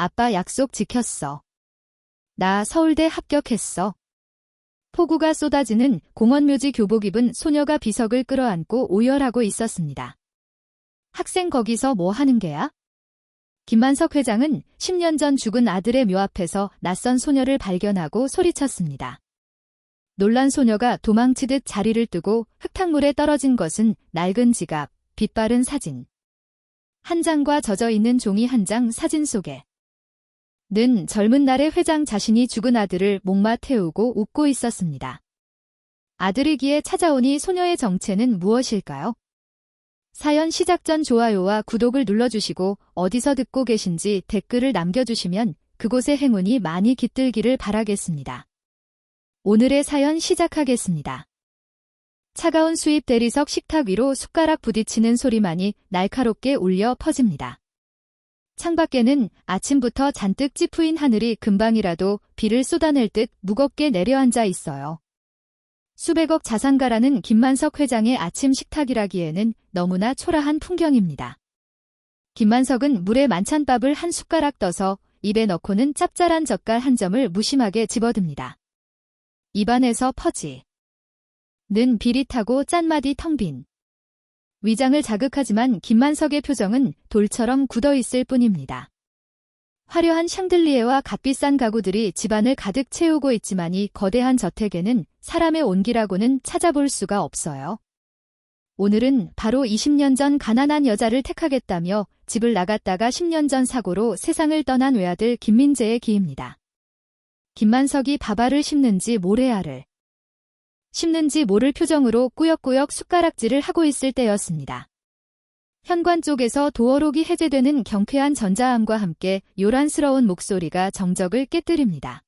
아빠 약속 지켰어. 나 서울대 합격했어. 폭우가 쏟아지는 공원묘지 교복 입은 소녀가 비석을 끌어안고 오열하고 있었습니다. 학생 거기서 뭐 하는 게야? 김만석 회장은 10년 전 죽은 아들의 묘 앞에서 낯선 소녀를 발견하고 소리쳤습니다. 놀란 소녀가 도망치듯 자리를 뜨고 흙탕물에 떨어진 것은 낡은 지갑, 빛바른 사진. 한 장과 젖어있는 종이 한 장 사진 속에. 는 젊은 날의 회장 자신이 죽은 아들을 목마 태우고 웃고 있었습니다. 아들이기에 찾아오니 소녀의 정체는 무엇일까요? 사연 시작 전 좋아요와 구독을 눌러주시고 어디서 듣고 계신지 댓글을 남겨주시면 그곳의 행운이 많이 깃들기를 바라겠습니다. 오늘의 사연 시작하겠습니다. 차가운 수입 대리석 식탁 위로 숟가락 부딪히는 소리만이 날카롭게 울려 퍼집니다. 창밖에는 아침부터 잔뜩 찌푸인 하늘이 금방이라도 비를 쏟아낼 듯 무겁게 내려앉아 있어요. 수백억 자산가라는 김만석 회장의 아침 식탁이라기에는 너무나 초라한 풍경입니다. 김만석은 물에 만찬밥을 한 숟가락 떠서 입에 넣고는 짭짤한 젓갈 한 점을 무심하게 집어듭니다. 입안에서 퍼지. 는 비릿하고 짠맛이 텅 빈. 위장을 자극하지만 김만석의 표정은 돌처럼 굳어있을 뿐입니다. 화려한 샹들리에와 값비싼 가구들이 집안을 가득 채우고 있지만 이 거대한 저택에는 사람의 온기라고는 찾아볼 수가 없어요. 오늘은 바로 20년 전 가난한 여자를 택하겠다며 집을 나갔다가 10년 전 사고로 세상을 떠난 외아들 김민재의 기입니다. 김만석이 밥알을 씹는지 모래알을 씹는지 모를 표정으로 꾸역꾸역 숟가락질을 하고 있을 때였습니다. 현관 쪽에서 도어록이 해제되는 경쾌한 전자음과 함께 요란스러운 목소리가 정적을 깨뜨립니다.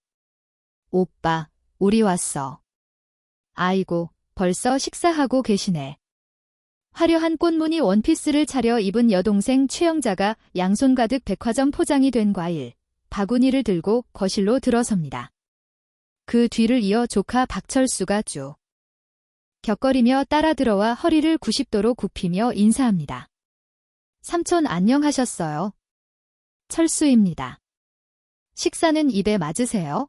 오빠, 우리 왔어. 아이고, 벌써 식사하고 계시네. 화려한 꽃무늬 원피스를 차려 입은 여동생 최영자가 양손 가득 백화점 포장이 된 과일, 바구니를 들고 거실로 들어섭니다. 그 뒤를 이어 조카 박철수가 쭉 격거리며 따라 들어와 허리를 90도로 굽히며 인사합니다. 삼촌 안녕하셨어요. 철수입니다. 식사는 입에 맞으세요?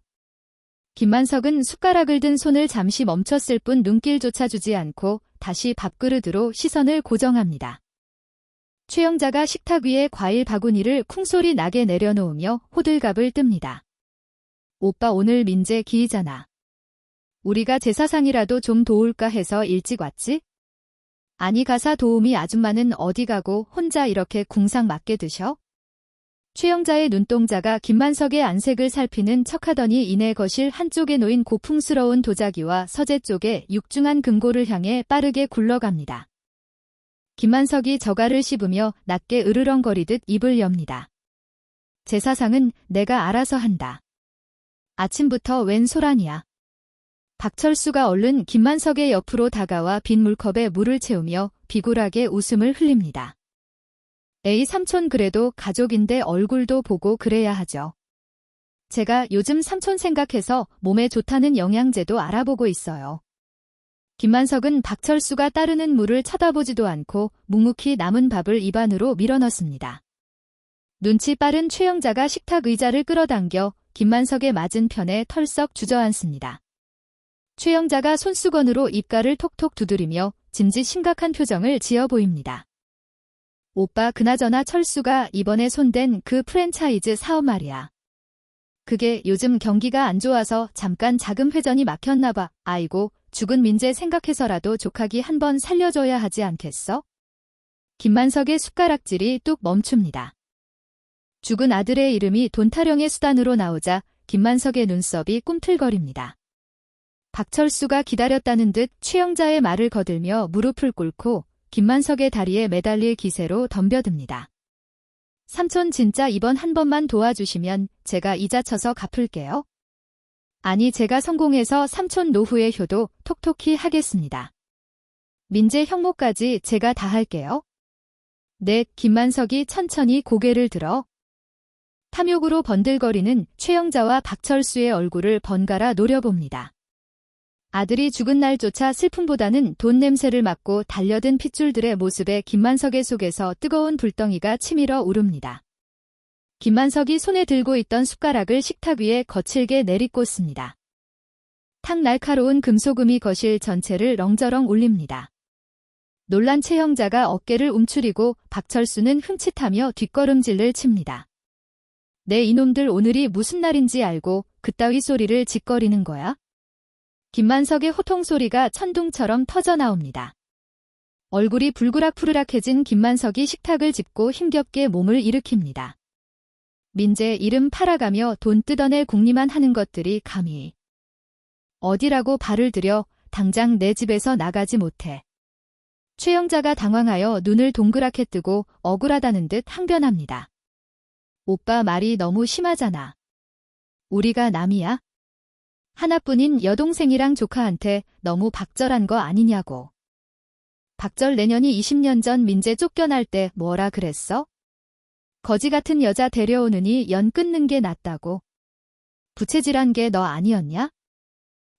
김만석은 숟가락을 든 손을 잠시 멈췄을 뿐 눈길조차 주지 않고 다시 밥그릇으로 시선을 고정합니다. 최영자가 식탁 위에 과일 바구니를 쿵소리 나게 내려놓으며 호들갑을 뜹니다. 오빠 오늘 민재 기이잖아. 우리가 제사상이라도 좀 도울까 해서 일찍 왔지? 아니 가사 도우미 아줌마는 어디 가고 혼자 이렇게 궁상 맞게 드셔? 최영자의 눈동자가 김만석의 안색을 살피는 척하더니 이내 거실 한쪽에 놓인 고풍스러운 도자기와 서재 쪽에 육중한 금고를 향해 빠르게 굴러갑니다. 김만석이 저가를 씹으며 낮게 으르렁거리듯 입을 엽니다. 제사상은 내가 알아서 한다. 아침부터 웬 소란이야. 박철수가 얼른 김만석의 옆으로 다가와 빈 물컵에 물을 채우며 비굴하게 웃음을 흘립니다. 에이 삼촌 그래도 가족인데 얼굴도 보고 그래야 하죠. 제가 요즘 삼촌 생각해서 몸에 좋다는 영양제도 알아보고 있어요. 김만석은 박철수가 따르는 물을 쳐다보지도 않고 묵묵히 남은 밥을 입안으로 밀어넣습니다. 눈치 빠른 최영자가 식탁 의자를 끌어당겨 김만석의 맞은편에 털썩 주저앉습니다. 최영자가 손수건으로 입가를 톡톡 두드리며 짐짓 심각한 표정을 지어 보입니다. 오빠 그나저나 철수가 이번에 손댄 그 프랜차이즈 사업 말이야. 그게 요즘 경기가 안 좋아서 잠깐 자금 회전이 막혔나 봐. 아이고 죽은 민재 생각해서라도 조카기 한번 살려줘야 하지 않겠어? 김만석의 숟가락질이 뚝 멈춥니다. 죽은 아들의 이름이 돈 타령의 수단으로 나오자 김만석의 눈썹이 꿈틀거립니다. 박철수가 기다렸다는 듯 최영자의 말을 거들며 무릎을 꿇고 김만석의 다리에 매달릴 기세로 덤벼듭니다. 삼촌 진짜 이번 한 번만 도와주시면 제가 이자 쳐서 갚을게요. 아니 제가 성공해서 삼촌 노후의 효도 톡톡히 하겠습니다. 민재 형모까지 제가 다 할게요. 네, 김만석이 천천히 고개를 들어 탐욕으로 번들거리는 최영자와 박철수의 얼굴을 번갈아 노려봅니다. 아들이 죽은 날조차 슬픔보다는 돈 냄새를 맡고 달려든 핏줄들의 모습에 김만석의 속에서 뜨거운 불덩이가 치밀어 오릅니다. 김만석이 손에 들고 있던 숟가락을 식탁 위에 거칠게 내리꽂습니다. 탁 날카로운 금소금이 거실 전체를 렁저렁 울립니다. 놀란 최형자가 어깨를 움츠리고 박철수는 흠칫하며 뒷걸음질을 칩니다. 내 이놈들 오늘이 무슨 날인지 알고 그따위 소리를 짓거리는 거야? 김만석의 호통 소리가 천둥처럼 터져 나옵니다. 얼굴이 불그락푸르락해진 김만석이 식탁을 짚고 힘겹게 몸을 일으킵니다. 민재 이름 팔아가며 돈 뜯어낼 궁리만 하는 것들이 감히 어디라고 발을 들여 당장 내 집에서 나가지 못해. 최영자가 당황하여 눈을 동그랗게 뜨고 억울하다는 듯 항변합니다. 오빠 말이 너무 심하잖아. 우리가 남이야? 하나뿐인 여동생이랑 조카한테 너무 박절한 거 아니냐고. 박절 내년이 20년 전 민재 쫓겨날 때 뭐라 그랬어? 거지 같은 여자 데려오느니 연 끊는 게 낫다고. 부채질한 게 너 아니었냐?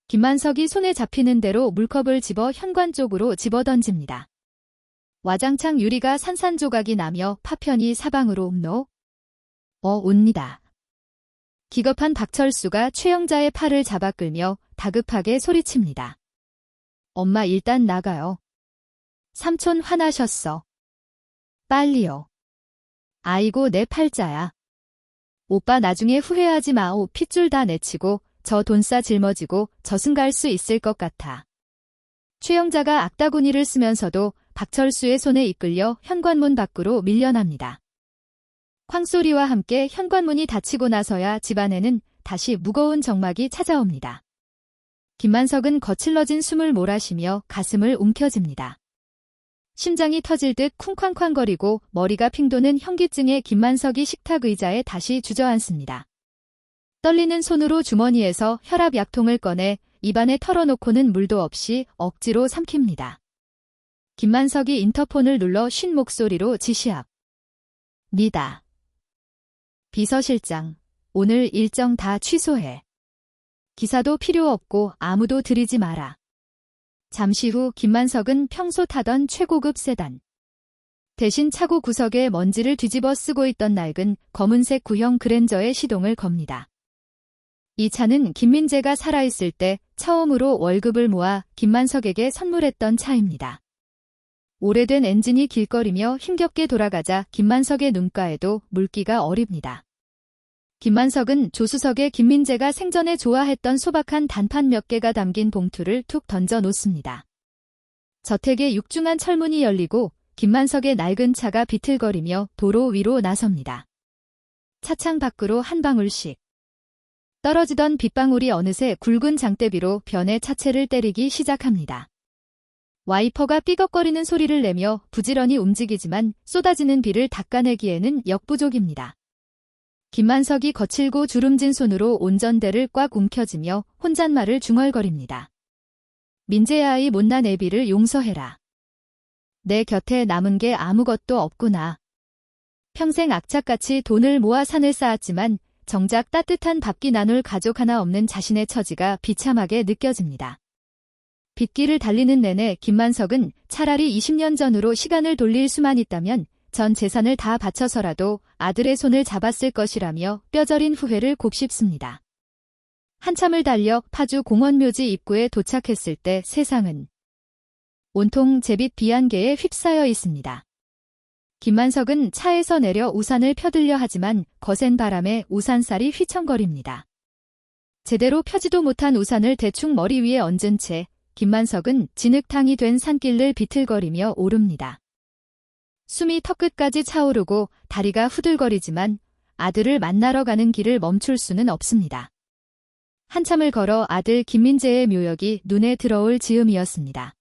김만석이 손에 잡히는 대로 물컵을 집어 현관 쪽으로 집어던집니다. 와장창 유리가 산산조각이 나며 파편이 사방으로 옵노. 옵니다. 기겁한 박철수가 최영자의 팔을 잡아 끌며 다급하게 소리칩니다. 엄마 일단 나가요. 삼촌 화나셨어. 빨리요. 아이고 내 팔자야. 오빠 나중에 후회하지 마오. 핏줄 다 내치고 저 돈싸 짊어지고 저승 갈 수 있을 것 같아. 최영자가 악다구니를 쓰면서도 박철수의 손에 이끌려 현관문 밖으로 밀려납니다. 쾅소리와 함께 현관문이 닫히고 나서야 집안에는 다시 무거운 정막이 찾아옵니다. 김만석은 거칠러진 숨을 몰아쉬며 가슴을 움켜쥡니다. 심장이 터질 듯 쿵쾅쾅거리고 머리가 핑도는 현기증에 김만석이 식탁 의자에 다시 주저앉습니다. 떨리는 손으로 주머니에서 혈압 약통을 꺼내 입안에 털어놓고는 물도 없이 억지로 삼킵니다. 김만석이 인터폰을 눌러 쉰 목소리로 지시합니다. 비서실장, 오늘 일정 다 취소해. 기사도 필요 없고 아무도 들이지 마라. 잠시 후 김만석은 평소 타던 최고급 세단. 대신 차고 구석에 먼지를 뒤집어 쓰고 있던 낡은 검은색 구형 그랜저에 시동을 겁니다. 이 차는 김민재가 살아있을 때 처음으로 월급을 모아 김만석에게 선물했던 차입니다. 오래된 엔진이 길거리며 힘겹게 돌아가자 김만석의 눈가에도 물기가 어립니다. 김만석은 조수석에 김민재가 생전에 좋아했던 소박한 단판 몇 개가 담긴 봉투를 툭 던져 놓습니다. 저택의 육중한 철문이 열리고 김만석의 낡은 차가 비틀거리며 도로 위로 나섭니다. 차창 밖으로 한 방울씩 떨어지던 빗방울이 어느새 굵은 장대비로 변의 차체를 때리기 시작합니다. 와이퍼가 삐걱거리는 소리를 내며 부지런히 움직이지만 쏟아지는 비를 닦아내기에는 역부족입니다. 김만석이 거칠고 주름진 손으로 온전대를 꽉 움켜쥐며 혼잣말을 중얼거립니다. 민재야 이 못난 애비를 용서해라. 내 곁에 남은 게 아무것도 없구나. 평생 악착같이 돈을 모아 산을 쌓았지만 정작 따뜻한 밥기 나눌 가족 하나 없는 자신의 처지가 비참하게 느껴집니다. 빗길을 달리는 내내 김만석은 차라리 20년 전으로 시간을 돌릴 수만 있다면 전 재산을 다 바쳐서라도 아들의 손을 잡았을 것이라며 뼈저린 후회를 곱씹습니다. 한참을 달려 파주 공원묘지 입구에 도착했을 때 세상은 온통 제빛 비안개에 휩싸여 있습니다. 김만석은 차에서 내려 우산을 펴들려 하지만 거센 바람에 우산살이 휘청거립니다. 제대로 펴지도 못한 우산을 대충 머리 위에 얹은 채 김만석은 진흙탕이 된 산길을 비틀거리며 오릅니다. 숨이 턱끝까지 차오르고 다리가 후들거리지만 아들을 만나러 가는 길을 멈출 수는 없습니다. 한참을 걸어 아들 김민재의 묘역이 눈에 들어올 즈음이었습니다.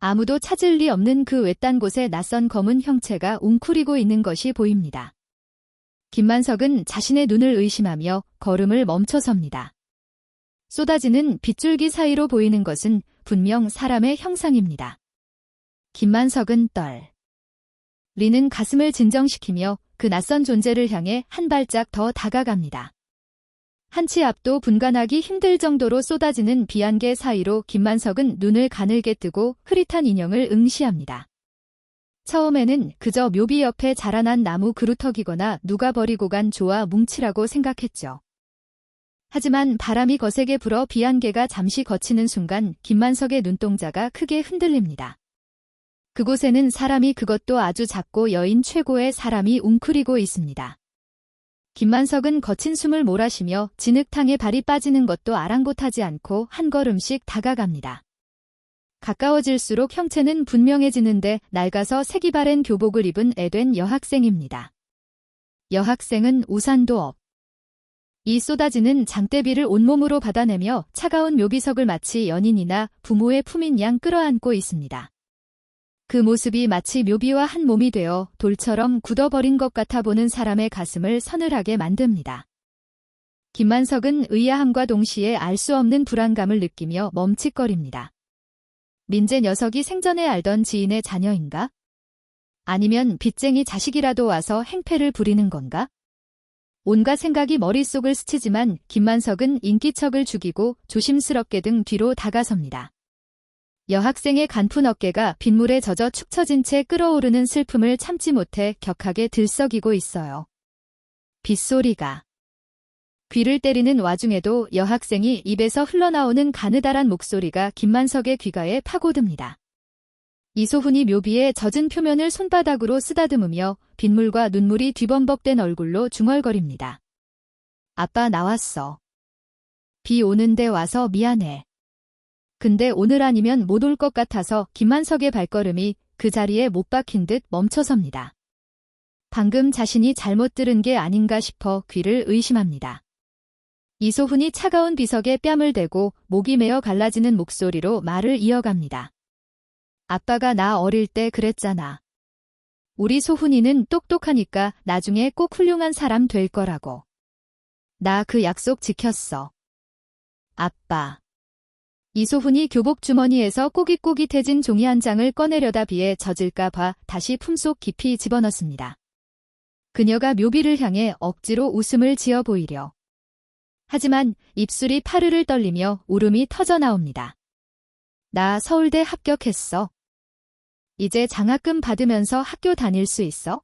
아무도 찾을 리 없는 그 외딴 곳에 낯선 검은 형체가 웅크리고 있는 것이 보입니다. 김만석은 자신의 눈을 의심하며 걸음을 멈춰섭니다. 쏟아지는 빗줄기 사이로 보이는 것은 분명 사람의 형상입니다. 김만석은 떨리는 가슴을 진정시키며 그 낯선 존재를 향해 한 발짝 더 다가갑니다. 한치 앞도 분간하기 힘들 정도로 쏟아지는 비안개 사이로 김만석은 눈을 가늘게 뜨고 흐릿한 인형을 응시합니다. 처음에는 그저 묘비 옆에 자라난 나무 그루터기거나 누가 버리고 간 조화 뭉치라고 생각했죠. 하지만 바람이 거세게 불어 비안개가 잠시 거치는 순간 김만석의 눈동자가 크게 흔들립니다. 그곳에는 사람이, 그것도 아주 작고 여인 최고의 사람이 웅크리고 있습니다. 김만석은 거친 숨을 몰아쉬며 진흙탕에 발이 빠지는 것도 아랑곳하지 않고 한 걸음씩 다가갑니다. 가까워질수록 형체는 분명해지는데 낡아서 색이 바랜 교복을 입은 애된 여학생입니다. 여학생은 우산도 없. 이 쏟아지는 장대비를 온몸으로 받아내며 차가운 묘비석을 마치 연인이나 부모의 품인 양 끌어안고 있습니다. 그 모습이 마치 묘비와 한 몸이 되어 돌처럼 굳어버린 것 같아 보는 사람의 가슴을 서늘하게 만듭니다. 김만석은 의아함과 동시에 알 수 없는 불안감을 느끼며 멈칫거립니다. 민재 녀석이 생전에 알던 지인의 자녀인가? 아니면 빚쟁이 자식이라도 와서 행패를 부리는 건가? 온갖 생각이 머릿속을 스치지만 김만석은 인기척을 죽이고 조심스럽게 등 뒤로 다가섭니다. 여학생의 간푼 어깨가 빗물에 젖어 축 처진 채 끓어오르는 슬픔을 참지 못해 격하게 들썩이고 있어요. 빗소리가 귀를 때리는 와중에도 여학생이 입에서 흘러나오는 가느다란 목소리가 김만석의 귀가에 파고듭니다. 이소훈이 묘비의 젖은 표면을 손바닥으로 쓰다듬으며 빗물과 눈물이 뒤범벅된 얼굴로 중얼거립니다. 아빠 나왔어. 비 오는데 와서 미안해. 근데 오늘 아니면 못 올 것 같아서. 김만석의 발걸음이 그 자리에 못 박힌 듯 멈춰섭니다. 방금 자신이 잘못 들은 게 아닌가 싶어 귀를 의심합니다. 이소훈이 차가운 비석에 뺨을 대고 목이 메어 갈라지는 목소리로 말을 이어갑니다. 아빠가 나 어릴 때 그랬잖아. 우리 소훈이는 똑똑하니까 나중에 꼭 훌륭한 사람 될 거라고. 나 그 약속 지켰어. 아빠. 이소훈이 교복 주머니에서 꼬깃꼬깃해진 종이 한 장을 꺼내려다 비에 젖을까 봐 다시 품속 깊이 집어넣습니다. 그녀가 묘비를 향해 억지로 웃음을 지어 보이려. 하지만 입술이 파르르 떨리며 울음이 터져 나옵니다. 나 서울대 합격했어. 이제 장학금 받으면서 학교 다닐 수 있어?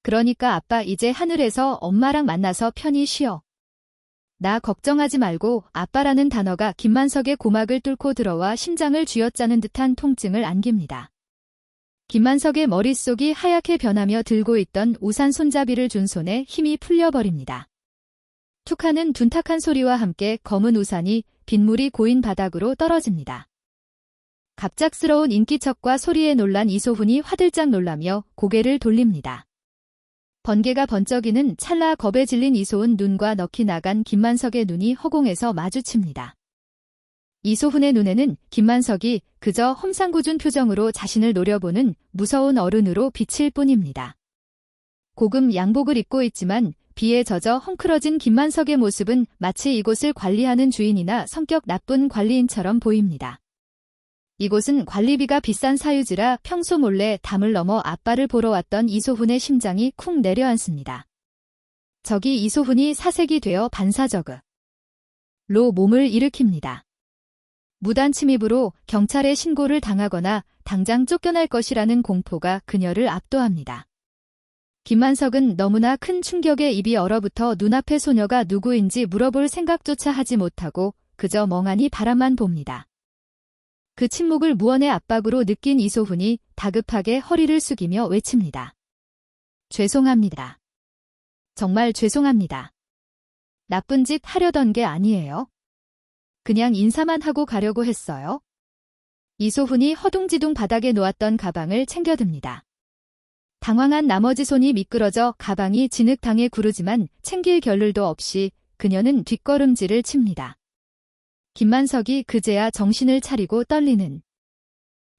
그러니까 아빠 이제 하늘에서 엄마랑 만나서 편히 쉬어. 나 걱정하지 말고. 아빠라는 단어가 김만석의 고막을 뚫고 들어와 심장을 쥐어짜는 듯한 통증을 안깁니다. 김만석의 머릿속이 하얗게 변하며 들고 있던 우산 손잡이를 준 손에 힘이 풀려버립니다. 툭 하는 둔탁한 소리와 함께 검은 우산이 빗물이 고인 바닥으로 떨어집니다. 갑작스러운 인기척과 소리에 놀란 이소훈이 화들짝 놀라며 고개를 돌립니다. 번개가 번쩍이는 찰나 겁에 질린 이소훈 눈과 넋이 나간 김만석의 눈이 허공에서 마주칩니다. 이소훈의 눈에는 김만석이 그저 험상궂은 표정으로 자신을 노려보는 무서운 어른으로 비칠 뿐입니다. 고금 양복을 입고 있지만 비에 젖어 헝클어진 김만석의 모습은 마치 이곳을 관리하는 주인이나 성격 나쁜 관리인처럼 보입니다. 이곳은 관리비가 비싼 사유지라 평소 몰래 담을 넘어 아빠를 보러 왔던 이소훈의 심장이 쿵 내려앉습니다. 저기 이소훈이 사색이 되어 반사적으로 몸을 일으킵니다. 무단 침입으로 경찰에 신고를 당하거나 당장 쫓겨날 것이라는 공포가 그녀를 압도합니다. 김만석은 너무나 큰 충격에 입이 얼어붙어 눈앞의 소녀가 누구인지 물어볼 생각조차 하지 못하고 그저 멍하니 바라만 봅니다. 그 침묵을 무언의 압박으로 느낀 이소훈이 다급하게 허리를 숙이며 외칩니다. 죄송합니다. 정말 죄송합니다. 나쁜 짓 하려던 게 아니에요. 그냥 인사만 하고 가려고 했어요. 이소훈이 허둥지둥 바닥에 놓았던 가방을 챙겨듭니다. 당황한 나머지 손이 미끄러져 가방이 진흙탕에 구르지만 챙길 겨를도 없이 그녀는 뒷걸음질을 칩니다. 김만석이 그제야 정신을 차리고 떨리는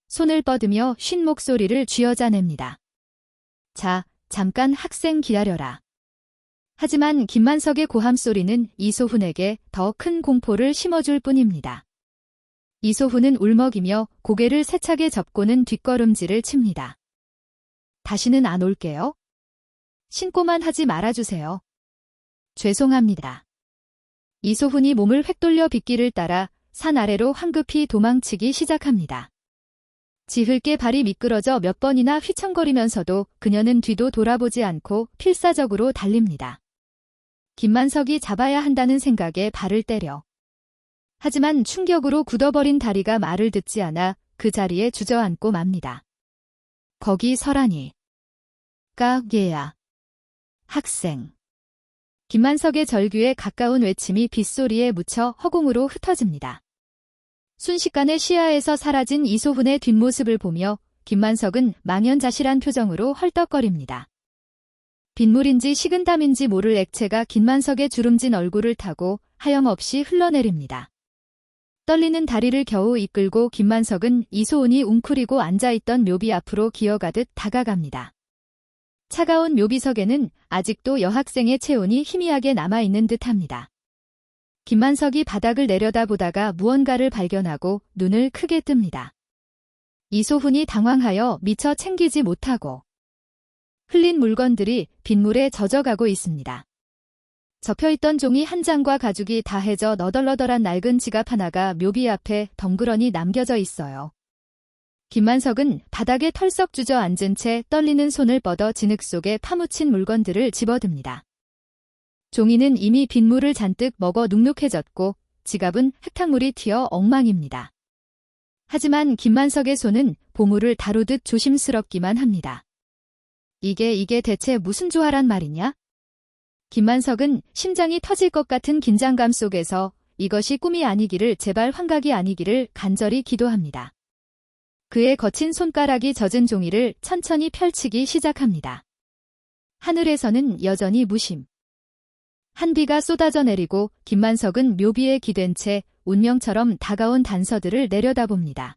손을 뻗으며 쉰 목소리를 쥐어짜냅니다. 자, 잠깐 학생 기다려라. 하지만 김만석의 고함 소리는 이소훈에게 더 큰 공포를 심어줄 뿐입니다. 이소훈은 울먹이며 고개를 세차게 접고는 뒷걸음질을 칩니다. 다시는 안 올게요. 신고만 하지 말아주세요. 죄송합니다. 이소훈이 몸을 획 돌려 빗길을 따라 산 아래로 황급히 도망치기 시작합니다. 지흘게 발이 미끄러져 몇 번이나 휘청거리면서도 그녀는 뒤도 돌아보지 않고 필사적으로 달립니다. 김만석이 잡아야 한다는 생각에 발을 때려. 하지만 충격으로 굳어버린 다리가 말을 듣지 않아 그 자리에 주저앉고 맙니다. 거기 서라니. 까게야. 학생. 김만석의 절규에 가까운 외침이 빗소리에 묻혀 허공으로 흩어집니다. 순식간에 시야에서 사라진 이소훈의 뒷모습을 보며 김만석은 망연자실한 표정으로 헐떡거립니다. 빗물인지 식은땀인지 모를 액체가 김만석의 주름진 얼굴을 타고 하염없이 흘러내립니다. 떨리는 다리를 겨우 이끌고 김만석은 이소훈이 웅크리고 앉아있던 묘비 앞으로 기어가듯 다가갑니다. 차가운 묘비석에는 아직도 여학생의 체온이 희미하게 남아있는 듯합니다. 김만석이 바닥을 내려다보다가 무언가를 발견하고 눈을 크게 뜹니다. 이소훈이 당황하여 미처 챙기지 못하고 흘린 물건들이 빗물에 젖어가고 있습니다. 접혀있던 종이 한 장과 가죽이 다해져 너덜너덜한 낡은 지갑 하나가 묘비 앞에 덩그러니 남겨져 있어요. 김만석은 바닥에 털썩 주저앉은 채 떨리는 손을 뻗어 진흙 속에 파묻힌 물건들을 집어듭니다. 종이는 이미 빗물을 잔뜩 먹어 눅눅해졌고 지갑은 흙탕물이 튀어 엉망입니다. 하지만 김만석의 손은 보물을 다루듯 조심스럽기만 합니다. 이게 대체 무슨 조화란 말이냐? 김만석은 심장이 터질 것 같은 긴장감 속에서 이것이 꿈이 아니기를 제발 환각이 아니기를 간절히 기도합니다. 그의 거친 손가락이 젖은 종이를 천천히 펼치기 시작합니다. 하늘에서는 여전히 무심. 한비가 쏟아져 내리고 김만석은 묘비에 기댄 채 운명처럼 다가온 단서들을 내려다봅니다.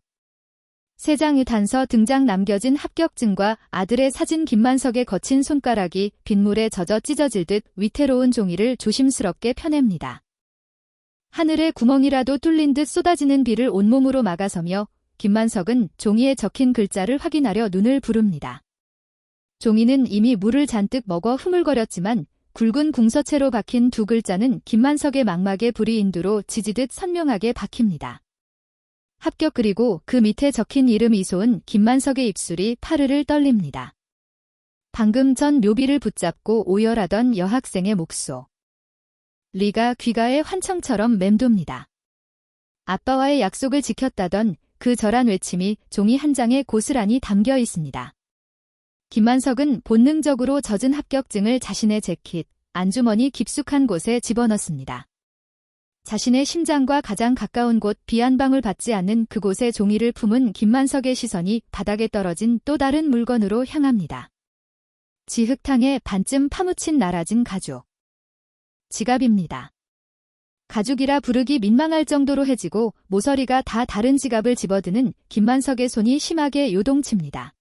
3장의 단서 등장 남겨진 합격증과 아들의 사진. 김만석의 거친 손가락이 빗물에 젖어 찢어질 듯 위태로운 종이를 조심스럽게 펴냅니다. 하늘에 구멍이라도 뚫린 듯 쏟아지는 비를 온몸으로 막아서며 김만석은 종이에 적힌 글자를 확인하려 눈을 부릅니다. 종이는 이미 물을 잔뜩 먹어 흐물거렸지만 굵은 궁서체로 박힌 2 글자는 김만석의 망막에 불이 인두로 지지듯 선명하게 박힙니다. 합격. 그리고 그 밑에 적힌 이름 이소은. 김만석의 입술이 파르르 떨립니다. 방금 전 묘비를 붙잡고 오열하던 여학생의 목소. 리가 귓가에 환청처럼 맴돕니다. 아빠와의 약속을 지켰다던 그 절한 외침이 종이 한 장에 고스란히 담겨 있습니다. 김만석은 본능적으로 젖은 합격증을 자신의 재킷, 안주머니 깊숙한 곳에 집어넣습니다. 자신의 심장과 가장 가까운 곳, 비 한 방울 받지 않는 그곳에 종이를 품은 김만석의 시선이 바닥에 떨어진 또 다른 물건으로 향합니다. 지흙탕에 반쯤 파묻힌 나라진 가죽. 지갑입니다. 가죽이라 부르기 민망할 정도로 해지고 모서리가 다 다른 지갑을 집어드는 김만석의 손이 심하게 요동칩니다.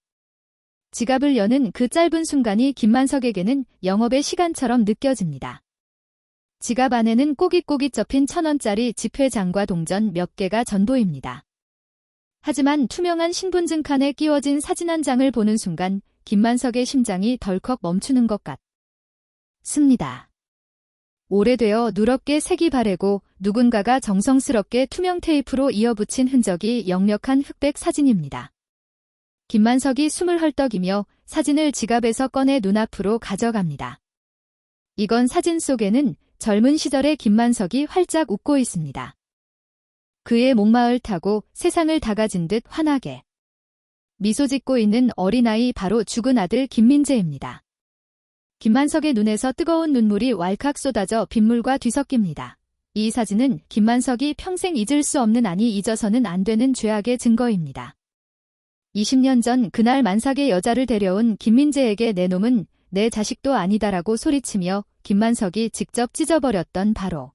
지갑을 여는 그 짧은 순간이 김만석에게는 영업의 시간처럼 느껴집니다. 지갑 안에는 꼬깃꼬깃 접힌 1,000원짜리 지폐장과 동전 몇 개가 전부입니다. 하지만 투명한 신분증 칸에 끼워진 사진 한 장을 보는 순간 김만석의 심장이 덜컥 멈추는 것 같습니다. 오래되어 누렇게 색이 바래고 누군가가 정성스럽게 투명 테이프로 이어붙인 흔적이 역력한 흑백 사진입니다. 김만석이 숨을 헐떡이며 사진을 지갑에서 꺼내 눈앞으로 가져갑니다. 이건 사진 속에는 젊은 시절의 김만석이 활짝 웃고 있습니다. 그의 목마을 타고 세상을 다 가진 듯 환하게 미소 짓고 있는 어린아이, 바로 죽은 아들 김민재입니다. 김만석의 눈에서 뜨거운 눈물이 왈칵 쏟아져 빗물과 뒤섞입니다. 이 사진은 김만석이 평생 잊을 수 없는, 아니 잊어서는 안 되는 죄악의 증거입니다. 20년 전 그날 만삭의 여자를 데려온 김민재에게 내 놈은 내 자식도 아니다라고 소리치며 김만석이 직접 찢어버렸던 바로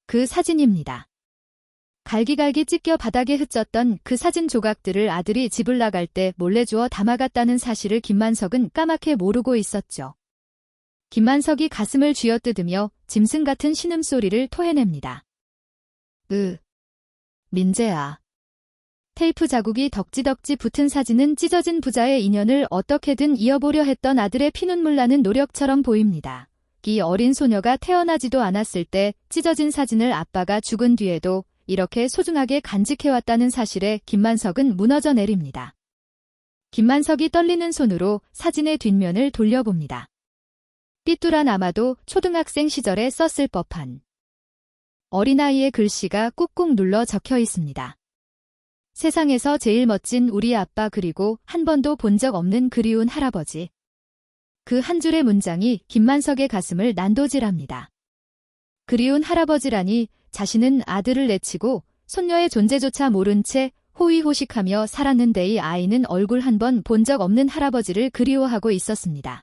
그 사진입니다. 갈기갈기 찢겨 바닥에 흩졌던 그 사진 조각들을 아들이 집을 나갈 때 몰래 주워 담아갔다는 사실을 김만석은 까맣게 모르고 있었죠. 김만석이 가슴을 쥐어뜯으며 짐승 같은 신음소리를 토해냅니다. 민재야. 테이프 자국이 덕지덕지 붙은 사진은 찢어진 부자의 인연을 어떻게든 이어보려 했던 아들의 피눈물 나는 노력처럼 보입니다. 이 어린 소녀가 태어나지도 않았을 때 찢어진 사진을 아빠가 죽은 뒤에도 이렇게 소중하게 간직해왔다는 사실에 김만석은 무너져 내립니다. 김만석이 떨리는 손으로 사진의 뒷면을 돌려봅니다. 삐뚤한 아마도 초등학생 시절에 썼을 법한 어린아이의 글씨가 꾹꾹 눌러 적혀 있습니다. 세상에서 제일 멋진 우리 아빠 그리고 한 번도 본 적 없는 그리운 할아버지. 그 한 줄의 문장이 김만석의 가슴을 난도질합니다. 그리운 할아버지라니 자신은 아들을 내치고 손녀의 존재조차 모른 채 호의호식하며 살았는데 이 아이는 얼굴 한 번 본 적 없는 할아버지를 그리워하고 있었습니다.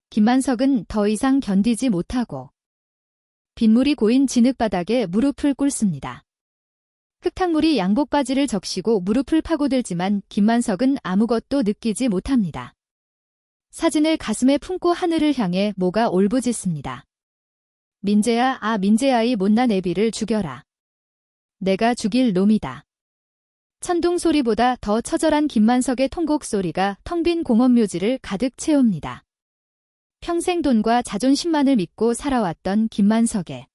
김만석은 더 이상 견디지 못하고 빗물이 고인 진흙바닥에 무릎을 꿇습니다. 흙탕물이 양복바지를 적시고 무릎을 파고들지만 김만석은 아무것도 느끼지 못합니다. 사진을 가슴에 품고 하늘을 향해 모가 울부짖습니다. 민재야, 아 민재야 이 못난 애비를 죽여라. 내가 죽일 놈이다. 천둥 소리보다 더 처절한 김만석의 통곡 소리가 텅 빈 공원묘지를 가득 채웁니다. 평생 돈과 자존심만을 믿고 살아왔던 김만석의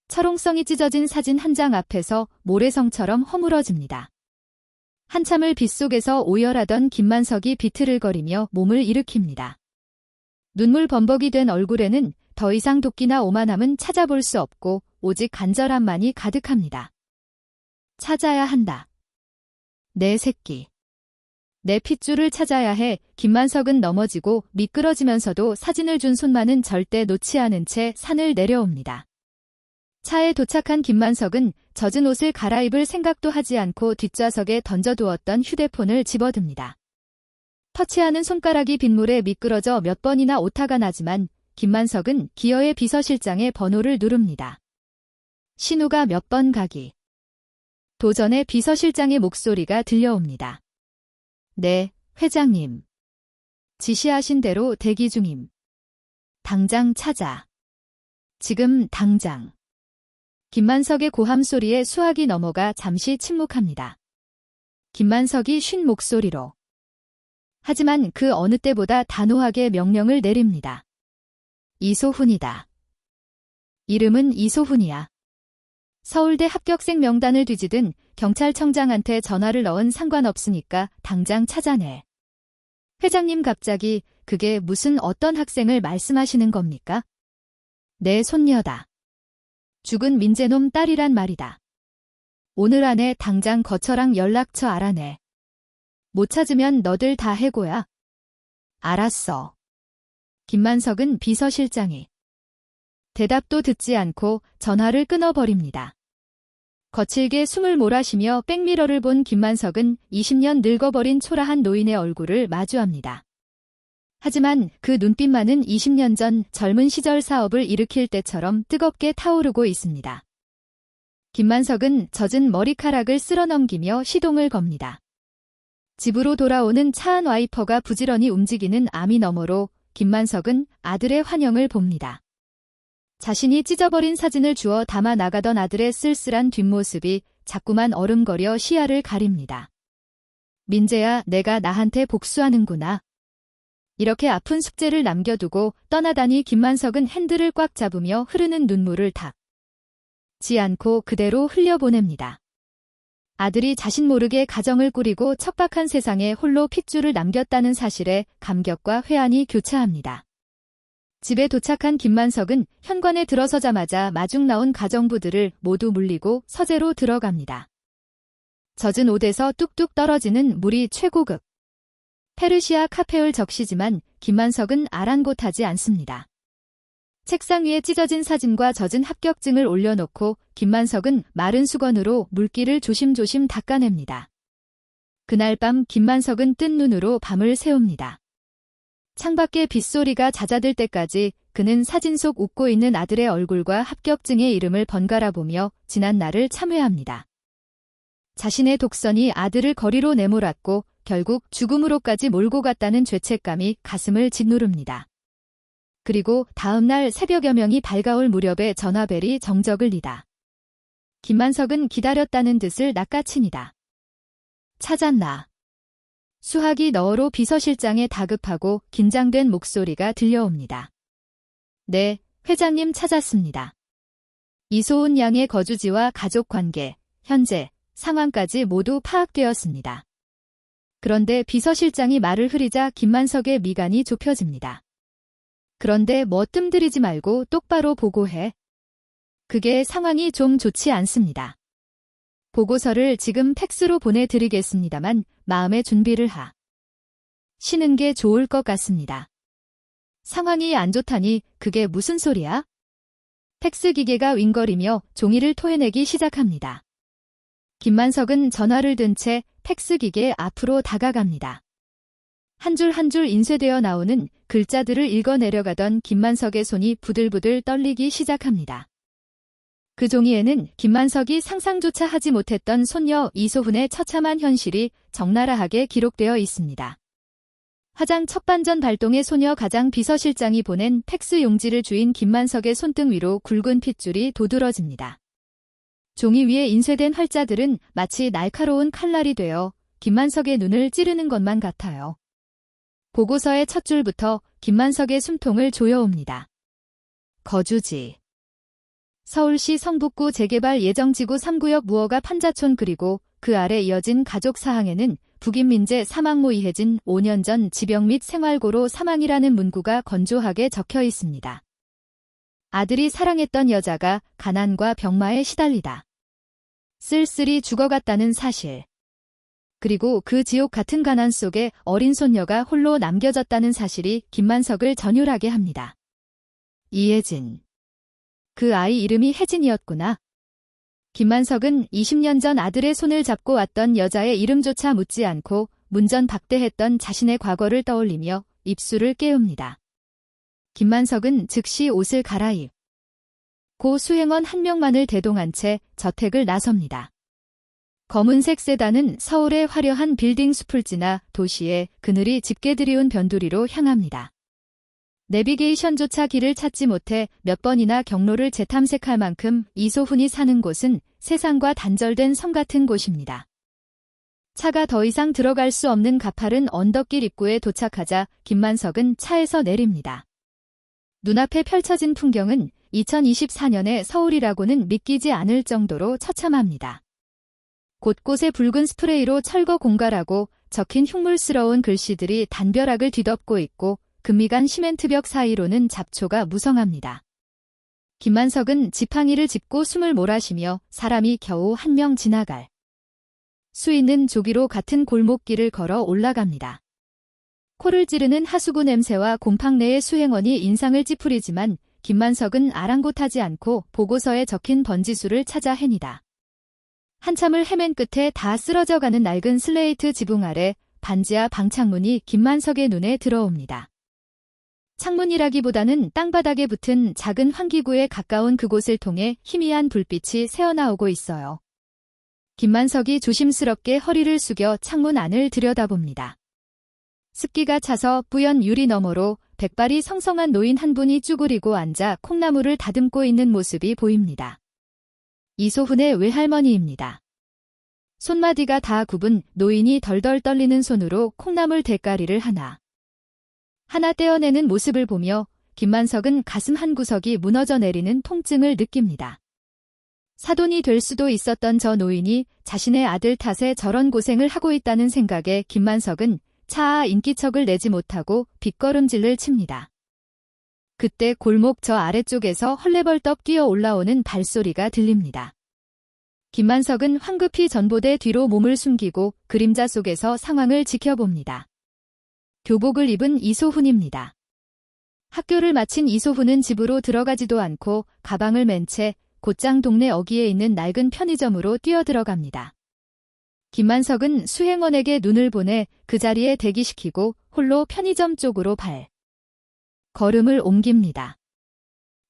철옹성이 찢어진 사진 한 장 앞에서 모래성처럼 허물어집니다. 한참을 빗속에서 오열하던 김만석이 비틀을거리며 몸을 일으킵니다. 눈물 범벅이 된 얼굴에는 더 이상 도끼나 오만함은 찾아볼 수 없고 오직 간절함만이 가득합니다. 찾아야 한다. 내 새끼. 내 핏줄을 찾아야 해. 김만석은 넘어지고 미끄러지면서도 사진을 준 손만은 절대 놓지 않은 채 산을 내려옵니다. 차에 도착한 김만석은 젖은 옷을 갈아입을 생각도 하지 않고 뒷좌석에 던져두었던 휴대폰을 집어듭니다. 터치하는 손가락이 빗물에 미끄러져 몇 번이나 오타가 나지만 김만석은 기어의 비서실장의 번호를 누릅니다. 신우가 몇 번 가기. 도전의 비서실장의 목소리가 들려옵니다. 네, 회장님. 지시하신 대로 대기 중임. 당장 찾아. 지금 당장. 김만석의 고함 소리에 수학이 넘어가 잠시 침묵합니다. 김만석이 쉰 목소리로. 하지만 그 어느 때보다 단호하게 명령을 내립니다. 이소훈이다. 이름은 이소훈이야. 서울대 합격생 명단을 뒤지든 경찰청장한테 전화를 넣은 상관없으니까 당장 찾아내. 회장님 갑자기 그게 무슨 어떤 학생을 말씀하시는 겁니까? 내 손녀다. 죽은 민재놈 딸이란 말이다. 오늘 안에 당장 거처랑 연락처 알아내. 못 찾으면 너들 다 해고야. 알았어. 김만석은 비서실장이 대답도 듣지 않고 전화를 끊어버립니다. 거칠게 숨을 몰아쉬며 백미러를 본 김만석은 20년 늙어버린 초라한 노인의 얼굴을 마주합니다. 하지만 그 눈빛만은 20년 전 젊은 시절 사업을 일으킬 때처럼 뜨겁게 타오르고 있습니다. 김만석은 젖은 머리카락을 쓸어넘기며 시동을 겁니다. 집으로 돌아오는 차 안 와이퍼가 부지런히 움직이는 아미 너머로 김만석은 아들의 환영을 봅니다. 자신이 찢어버린 사진을 주워 담아 나가던 아들의 쓸쓸한 뒷모습이 자꾸만 얼음거려 시야를 가립니다. 민재야, 내가 나한테 복수하는구나. 이렇게 아픈 숙제를 남겨두고 떠나다니 김만석은 핸들을 꽉 잡으며 흐르는 눈물을 닦지 않고 그대로 흘려보냅니다. 아들이 자신 모르게 가정을 꾸리고 척박한 세상에 홀로 핏줄을 남겼다는 사실에 감격과 회한이 교차합니다. 집에 도착한 김만석은 현관에 들어서자마자 마중 나온 가정부들을 모두 물리고 서재로 들어갑니다. 젖은 옷에서 뚝뚝 떨어지는 물이 최고급. 페르시아 카페올 적시지만 김만석은 아랑곳하지 않습니다. 책상 위에 찢어진 사진과 젖은 합격증을 올려놓고 김만석은 마른 수건으로 물기를 조심조심 닦아냅니다. 그날 밤 김만석은 뜬 눈으로 밤을 새웁니다. 창밖에 빗소리가 잦아들 때까지 그는 사진 속 웃고 있는 아들의 얼굴과 합격증의 이름을 번갈아 보며 지난 날을 참회합니다. 자신의 독선이 아들을 거리로 내몰았고 결국 죽음으로까지 몰고 갔다는 죄책감이 가슴을 짓누릅니다. 그리고 다음 날 새벽여 명이 밝아올 무렵에 전화벨이 정적을 리다. 김만석은 기다렸다는 뜻을 낚아챈이다. 찾았나? 수학이 너어로 비서실장의 다급하고 긴장된 목소리가 들려옵니다. 네, 회장님 찾았습니다. 이소훈 양의 거주지와 가족관계, 현재 상황까지 모두 파악되었습니다. 그런데 비서실장이 말을 흐리자 김만석의 미간이 좁혀집니다. 그런데 뭐 뜸들이지 말고 똑바로 보고해. 그게 상황이 좀 좋지 않습니다. 보고서를 지금 팩스로 보내드리겠습니다만 마음의 준비를 하시는 게 좋을 것 같습니다. 상황이 안 좋다니 그게 무슨 소리야? 팩스 기계가 윙거리며 종이를 토해내기 시작합니다. 김만석은 전화를 든 채 팩스 기계 앞으로 다가갑니다. 한 줄 한 줄 인쇄되어 나오는 글자들을 읽어내려가던 김만석의 손이 부들부들 떨리기 시작합니다. 그 종이에는 김만석이 상상조차 하지 못했던 손녀 이소훈의 처참한 현실이 적나라하게 기록되어 있습니다. 화장 첫반전 발동의 소녀 가장 비서실장이 보낸 팩스 용지를 주인 김만석의 손등 위로 굵은 핏줄이 도드러집니다. 종이 위에 인쇄된 활자들은 마치 날카로운 칼날이 되어 김만석의 눈을 찌르는 것만 같아요. 보고서의 첫 줄부터 김만석의 숨통을 조여옵니다. 거주지 서울시 성북구 재개발 예정지구 3구역 무허가 판자촌 그리고 그 아래 이어진 가족 사항에는 북인민재 사망모 이혜진 5년 전 지병 및 생활고로 사망이라는 문구가 건조하게 적혀 있습니다. 아들이 사랑했던 여자가 가난과 병마에 시달리다 쓸쓸히 죽어갔다는 사실. 그리고 그 지옥 같은 가난 속에 어린 손녀가 홀로 남겨졌다는 사실이 김만석을 전율하게 합니다. 이혜진. 그 아이 이름이 혜진이었구나. 김만석은 20년 전 아들의 손을 잡고 왔던 여자의 이름조차 묻지 않고 문전박대했던 자신의 과거를 떠올리며 입술을 깨웁니다. 김만석은 즉시 옷을 갈아입고 수행원 한 명만을 대동한 채 저택을 나섭니다. 검은색 세단은 서울의 화려한 빌딩 숲을 지나 도시의 그늘이 짙게 들이운 변두리로 향합니다. 내비게이션조차 길을 찾지 못해 몇 번이나 경로를 재탐색할 만큼 이소훈이 사는 곳은 세상과 단절된 섬 같은 곳입니다. 차가 더 이상 들어갈 수 없는 가파른 언덕길 입구에 도착하자 김만석은 차에서 내립니다. 눈앞에 펼쳐진 풍경은 2024년의 서울이라고는 믿기지 않을 정도로 처참합니다. 곳곳에 붉은 스프레이로 철거 공갈하고 적힌 흉물스러운 글씨들이 담벼락을 뒤덮고 있고 금미간 시멘트벽 사이로는 잡초가 무성합니다. 김만석은 지팡이를 짚고 숨을 몰아쉬며 사람이 겨우 한 명 지나갈 수 있는 조기로 같은 골목길을 걸어 올라갑니다. 코를 찌르는 하수구 냄새와 곰팡 내의 수행원이 인상을 찌푸리지만 김만석은 아랑곳하지 않고 보고서에 적힌 번지수를 찾아 헤니다. 한참을 헤맨 끝에 다 쓰러져가는 낡은 슬레이트 지붕 아래 반지하 방창문이 김만석의 눈에 들어옵니다. 창문이라기보다는 땅바닥에 붙은 작은 환기구에 가까운 그곳을 통해 희미한 불빛이 새어나오고 있어요. 김만석이 조심스럽게 허리를 숙여 창문 안을 들여다봅니다. 습기가 차서 뿌연 유리 너머로 백발이 성성한 노인 한 분이 쭈그리고 앉아 콩나물을 다듬고 있는 모습이 보입니다. 이소훈의 외할머니입니다. 손마디가 다 굽은 노인이 덜덜 떨리는 손으로 콩나물 대가리를 하나 떼어내는 모습을 보며 김만석은 가슴 한구석이 무너져 내리는 통증을 느낍니다. 사돈이 될 수도 있었던 저 노인이 자신의 아들 탓에 저런 고생을 하고 있다는 생각에 김만석은 차아 인기척을 내지 못하고 빗걸음질을 칩니다. 그때 골목 저 아래쪽에서 헐레벌떡 뛰어 올라오는 발소리가 들립니다. 김만석은 황급히 전보대 뒤로 몸을 숨기고 그림자 속에서 상황을 지켜봅니다. 교복을 입은 이소훈입니다. 학교를 마친 이소훈은 집으로 들어가지도 않고 가방을 맨 채 곧장 동네 어귀에 있는 낡은 편의점으로 뛰어들어갑니다. 김만석은 수행원에게 눈을 보내 그 자리에 대기시키고 홀로 편의점 쪽으로 걸음을 옮깁니다.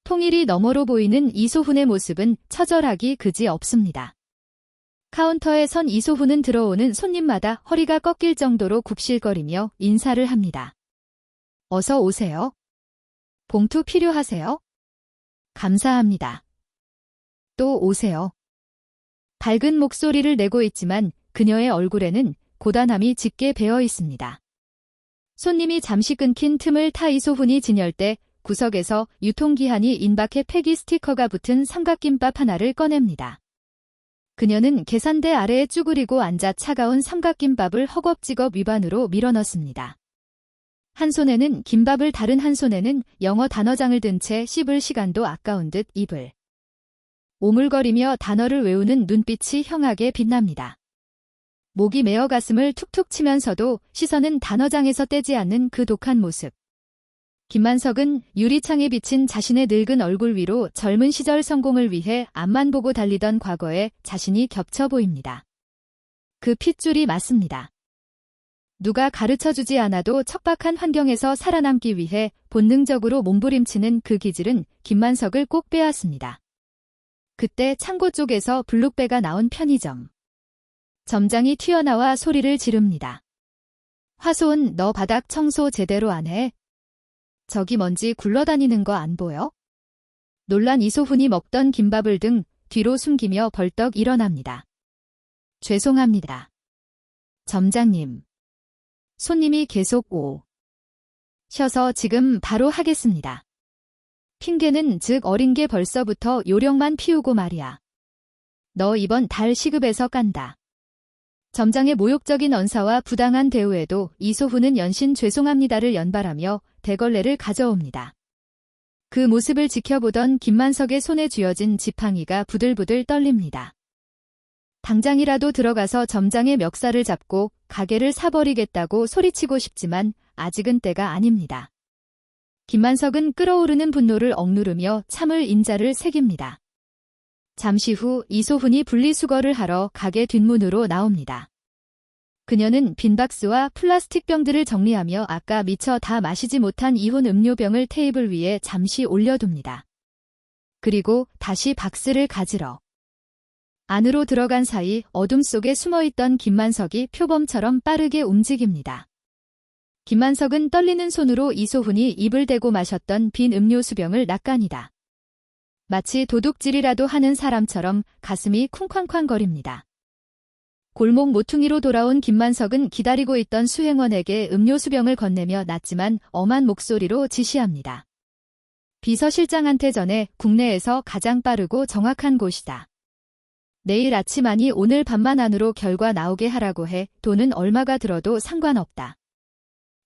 통일이 너머로 보이는 이소훈의 모습은 처절하기 그지 없습니다. 카운터에 선 이소훈은 들어오는 손님마다 허리가 꺾일 정도로 굽실거리며 인사를 합니다. 어서 오세요. 봉투 필요하세요? 감사합니다. 또 오세요. 밝은 목소리를 내고 있지만 그녀의 얼굴에는 고단함이 짙게 배어 있습니다. 손님이 잠시 끊긴 틈을 타 이소훈이 진열대 구석에서 유통기한이 임박해 폐기 스티커가 붙은 삼각김밥 하나를 꺼냅니다. 그녀는 계산대 아래에 쭈그리고 앉아 차가운 삼각김밥을 허겁지겁 입안으로 밀어넣습니다. 한 손에는 김밥을 다른 한 손에는 영어 단어장을 든 채 씹을 시간도 아까운 듯 입을 오물거리며 단어를 외우는 눈빛이 형하게 빛납니다. 목이 메어 가슴을 툭툭 치면서도 시선은 단어장에서 떼지 않는 그 독한 모습. 김만석은 유리창에 비친 자신의 늙은 얼굴 위로 젊은 시절 성공을 위해 앞만 보고 달리던 과거에 자신이 겹쳐 보입니다. 그 핏줄이 맞습니다. 누가 가르쳐주지 않아도 척박한 환경에서 살아남기 위해 본능적으로 몸부림치는 그 기질은 김만석을 꼭 빼앗습니다. 그때 창고 쪽에서 블룩배가 나온 편의점. 점장이 튀어나와 소리를 지릅니다. 화소은 너 바닥 청소 제대로 안 해? 저기 먼지 굴러다니는 거 안 보여? 놀란 이소훈이 먹던 김밥을 등 뒤로 숨기며 벌떡 일어납니다. 죄송합니다. 점장님. 손님이 계속 오셔서 지금 바로 하겠습니다. 핑계는 즉 어린 게 벌써부터 요령만 피우고 말이야. 너 이번 달 시급에서 깐다. 점장의 모욕적인 언사와 부당한 대우에도 이소훈은 연신 죄송합니다를 연발하며 대걸레를 가져옵니다. 그 모습을 지켜보던 김만석의 손에 쥐어진 지팡이가 부들부들 떨립니다. 당장이라도 들어가서 점장의 멱살을 잡고 가게를 사버리겠다고 소리치고 싶지만 아직은 때가 아닙니다. 김만석은 끓어오르는 분노를 억누르며 참을 인자를 새깁니다. 잠시 후 이소훈이 분리수거를 하러 가게 뒷문으로 나옵니다. 그녀는 빈 박스와 플라스틱 병들을 정리하며 아까 미처 다 마시지 못한 이혼 음료병을 테이블 위에 잠시 올려둡니다. 그리고 다시 박스를 가지러 안으로 들어간 사이 어둠 속에 숨어있던 김만석이 표범처럼 빠르게 움직입니다. 김만석은 떨리는 손으로 이소훈이 입을 대고 마셨던 빈 음료 수병을 낚아니다. 마치 도둑질이라도 하는 사람처럼 가슴이 쿵쾅쾅거립니다. 골목 모퉁이로 돌아온 김만석은 기다리고 있던 수행원에게 음료 수병을 건네며 낮지만 엄한 목소리로 지시합니다. 비서실장한테 전해 국내에서 가장 빠르고 정확한 곳이다. 내일 아침 아니 오늘 밤만 안으로 결과 나오게 하라고 해. 돈은 얼마가 들어도 상관없다.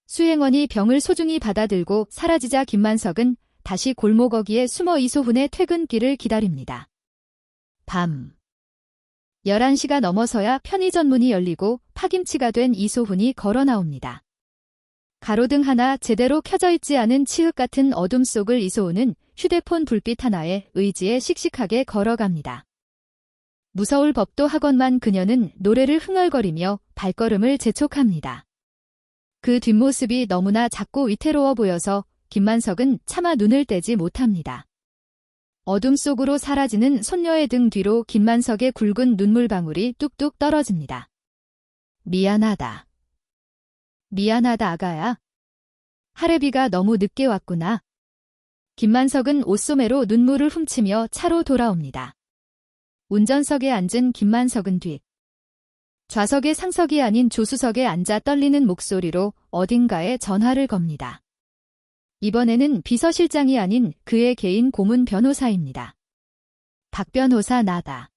수행원이 병을 소중히 받아들고 사라지자 김만석은 다시 골목어기에 숨어 이소훈의 퇴근길을 기다립니다. 밤 11시가 넘어서야 편의점 문이 열리고 파김치가 된 이소훈이 걸어 나옵니다. 가로등 하나 제대로 켜져 있지 않은 칠흑 같은 어둠 속을 이소훈은 휴대폰 불빛 하나에 의지에 씩씩하게 걸어갑니다. 무서울 법도 하건만 그녀는 노래를 흥얼거리며 발걸음을 재촉합니다. 그 뒷모습이 너무나 작고 위태로워 보여서 김만석은 차마 눈을 떼지 못합니다. 어둠 속으로 사라지는 손녀의 등 뒤로 김만석의 굵은 눈물방울이 뚝뚝 떨어집니다. 미안하다. 미안하다 아가야. 할애비가 너무 늦게 왔구나. 김만석은 옷소매로 눈물을 훔치며 차로 돌아옵니다. 운전석에 앉은 김만석은 좌석의 상석이 아닌 조수석에 앉아 떨리는 목소리로 어딘가에 전화를 겁니다. 이번에는 비서실장이 아닌 그의 개인 고문 변호사입니다. 박 변호사 나다.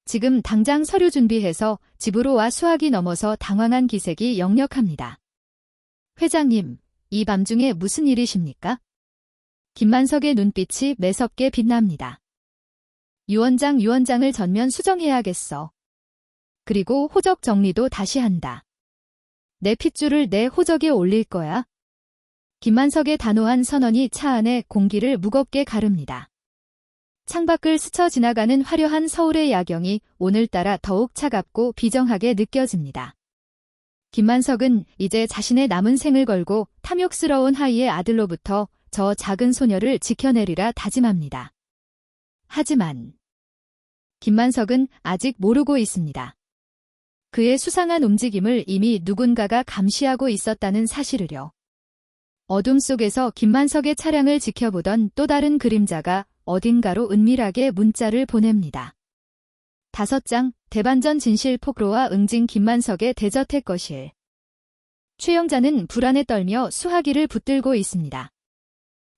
지금 당장 서류 준비해서 집으로 와. 수학이 넘어서 당황한 기색이 역력합니다. 회장님, 이 밤중에 무슨 일이십니까? 김만석의 눈빛이 매섭게 빛납니다. 유원장을 전면 수정해야겠어. 그리고 호적 정리도 다시 한다. 내 핏줄을 내 호적에 올릴 거야. 김만석의 단호한 선언이 차 안의 공기를 무겁게 가릅니다. 창밖을 스쳐 지나가는 화려한 서울의 야경이 오늘따라 더욱 차갑고 비정하게 느껴집니다. 김만석은 이제 자신의 남은 생을 걸고 탐욕스러운 하이의 아들로부터 저 작은 소녀를 지켜내리라 다짐합니다. 하지만 김만석은 아직 모르고 있습니다. 그의 수상한 움직임을 이미 누군가가 감시하고 있었다는 사실을요. 어둠 속에서 김만석의 차량을 지켜보던 또 다른 그림자가 어딘가로 은밀하게 문자를 보냅니다. 5장 대반전 진실 폭로와 응징 김만석의 대저택 거실. 최영자는 불안에 떨며 수화기를 붙들고 있습니다.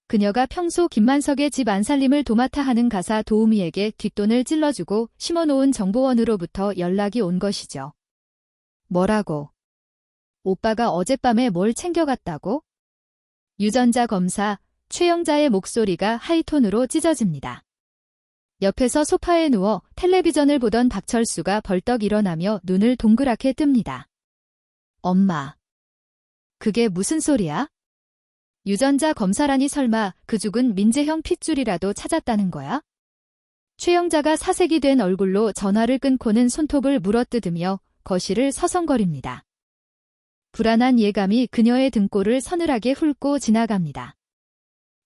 그녀가 평소 김만석의 집 안살림을 도맡아 하는 가사 도우미에게 뒷돈을 찔러주고 심어놓은 정보원으로부터 연락이 온 것이죠. 뭐라고? 오빠가 어젯밤에 뭘 챙겨갔다고? 유전자 검사, 최영자의 목소리가 하이톤으로 찢어집니다. 옆에서 소파에 누워 텔레비전을 보던 박철수가 벌떡 일어나며 눈을 동그랗게 뜹니다. 엄마. 그게 무슨 소리야? 유전자 검사라니 설마 그 죽은 민재형 핏줄이라도 찾았다는 거야? 최영자가 사색이 된 얼굴로 전화를 끊고는 손톱을 물어뜯으며 거실을 서성거립니다. 불안한 예감이 그녀의 등골을 서늘하게 훑고 지나갑니다.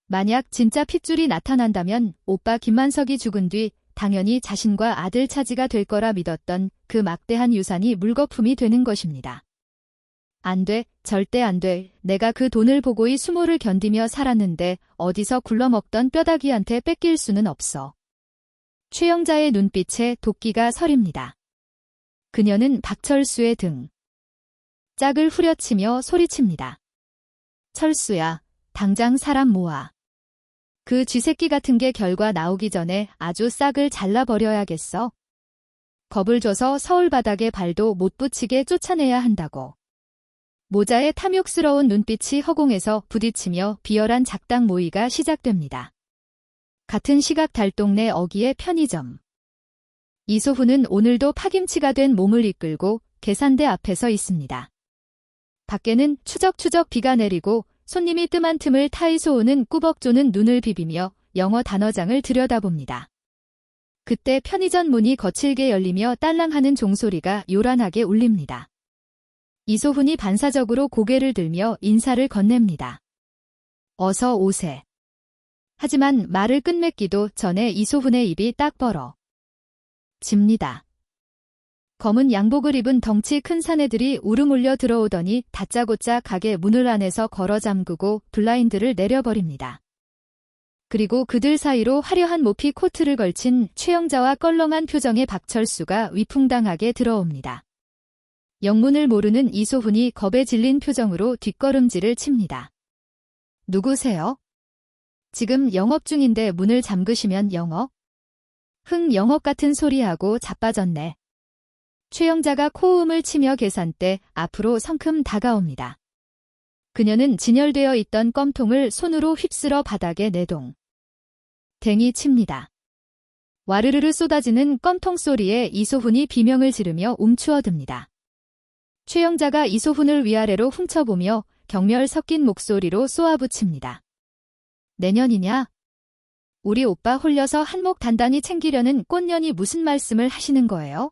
만약 진짜 핏줄이 나타난다면 오빠 김만석이 죽은 뒤 당연히 자신과 아들 차지가 될 거라 믿었던 그 막대한 유산이 물거품이 되는 것입니다. 안 돼, 절대 안 돼. 내가 그 돈을 보고의 수모를 견디며 살았는데 어디서 굴러먹던 뼈다귀한테 뺏길 수는 없어. 최영자의 눈빛에 도끼가 서립니다. 그녀는 박철수의 등 짝을 후려치며 소리칩니다. 철수야, 당장 사람 모아. 그 쥐새끼 같은 게 결과 나오기 전에 아주 싹을 잘라버려야겠어. 겁을 줘서 서울 바닥에 발도 못 붙이게 쫓아내야 한다고. 모자의 탐욕스러운 눈빛이 허공에서 부딪히며 비열한 작당 모의가 시작됩니다. 같은 시각 달동네 어귀의 편의점. 이소훈은 오늘도 파김치가 된 몸을 이끌고 계산대 앞에 서 있습니다. 밖에는 추적추적 비가 내리고 손님이 뜸한 틈을 타이소우는 꾸벅조는 눈을 비비며 영어 단어장을 들여다봅니다. 그때 편의점 문이 거칠게 열리며 딸랑하는 종소리가 요란하게 울립니다. 이소훈이 반사적으로 고개를 들며 인사를 건넵니다. 어서 오세. 하지만 말을 끝맺기도 전에 이소훈의 입이 딱 벌어 집니다. 검은 양복을 입은 덩치 큰 사내들이 우르몰려 들어오더니 다짜고짜 가게 문을 안에서 걸어 잠그고 블라인드를 내려버립니다. 그리고 그들 사이로 화려한 모피 코트를 걸친 최영자와 껄렁한 표정의 박철수가 위풍당하게 들어옵니다. 영문을 모르는 이소훈이 겁에 질린 표정으로 뒷걸음질을 칩니다. 누구세요? 지금 영업 중인데 문을 잠그시면 영업? 영업 같은 소리하고 자빠졌네. 최영자가 코음을 치며 계산대 앞으로 성큼 다가옵니다. 그녀는 진열되어 있던 껌통을 손으로 휩쓸어 바닥에 내동. 댕이 칩니다. 와르르르 쏟아지는 껌통 소리에 이소훈이 비명을 지르며 움츠어듭니다. 최영자가 이소훈을 위아래로 훔쳐보며 경멸 섞인 목소리로 쏘아붙입니다. 내년이냐? 우리 오빠 홀려서 한몫 단단히 챙기려는 꼰년이 무슨 말씀을 하시는 거예요?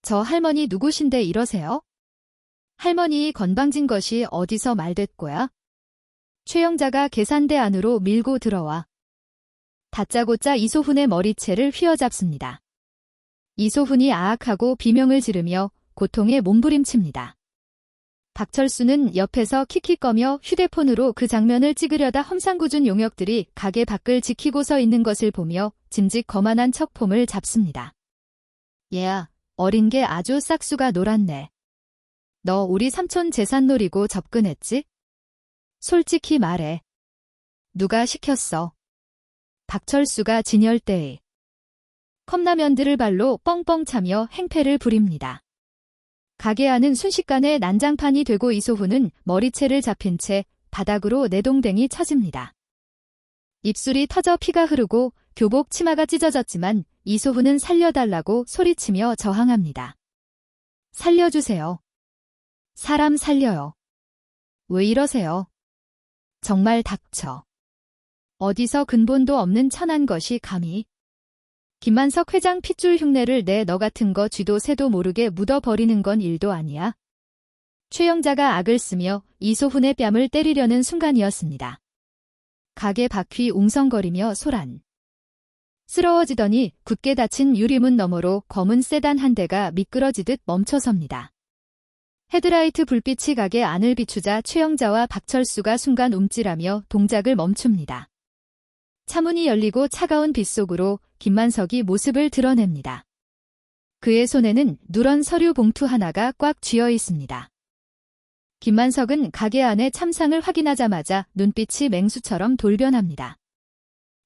저 할머니 누구신데 이러세요? 할머니 건방진 것이 어디서 말됐고야? 최영자가 계산대 안으로 밀고 들어와 다짜고짜 이소훈의 머리채를 휘어잡습니다. 이소훈이 아악하고 비명을 지르며 고통에 몸부림칩니다. 박철수는 옆에서 킥킥거며 휴대폰으로 그 장면을 찍으려다 험상궂은 용역들이 가게 밖을 지키고 서 있는 것을 보며 짐짓 거만한 척 폼을 잡습니다. 얘야, 어린 게 아주 싹수가 놀았네. 너 우리 삼촌 재산 노리고 접근했지? 솔직히 말해. 누가 시켰어? 박철수가 진열대에 컵라면들을 발로 뻥뻥 차며 행패를 부립니다. 가게 안은 순식간에 난장판이 되고 이소훈은 머리채를 잡힌 채 바닥으로 내동댕이 쳐집니다. 입술이 터져 피가 흐르고 교복 치마가 찢어졌지만 이소훈은 살려달라고 소리치며 저항합니다. 살려주세요. 사람 살려요. 왜 이러세요? 정말 닥쳐. 어디서 근본도 없는 천한 것이 감히. 김만석 회장 핏줄 흉내를 내 너 같은 거 쥐도 새도 모르게 묻어버리는 건 일도 아니야. 최영자가 악을 쓰며 이소훈의 뺨을 때리려는 순간이었습니다. 가게 바퀴 웅성거리며 소란. 쓰러워지더니 굳게 닫힌 유리문 너머로 검은 세단 한 대가 미끄러지듯 멈춰섭니다. 헤드라이트 불빛이 가게 안을 비추자 최영자와 박철수가 순간 움찔하며 동작을 멈춥니다. 차문이 열리고 차가운 빛 속으로 김만석이 모습을 드러냅니다. 그의 손에는 누런 서류 봉투 하나가 꽉 쥐어 있습니다. 김만석은 가게 안의 참상을 확인하자마자 눈빛이 맹수처럼 돌변합니다.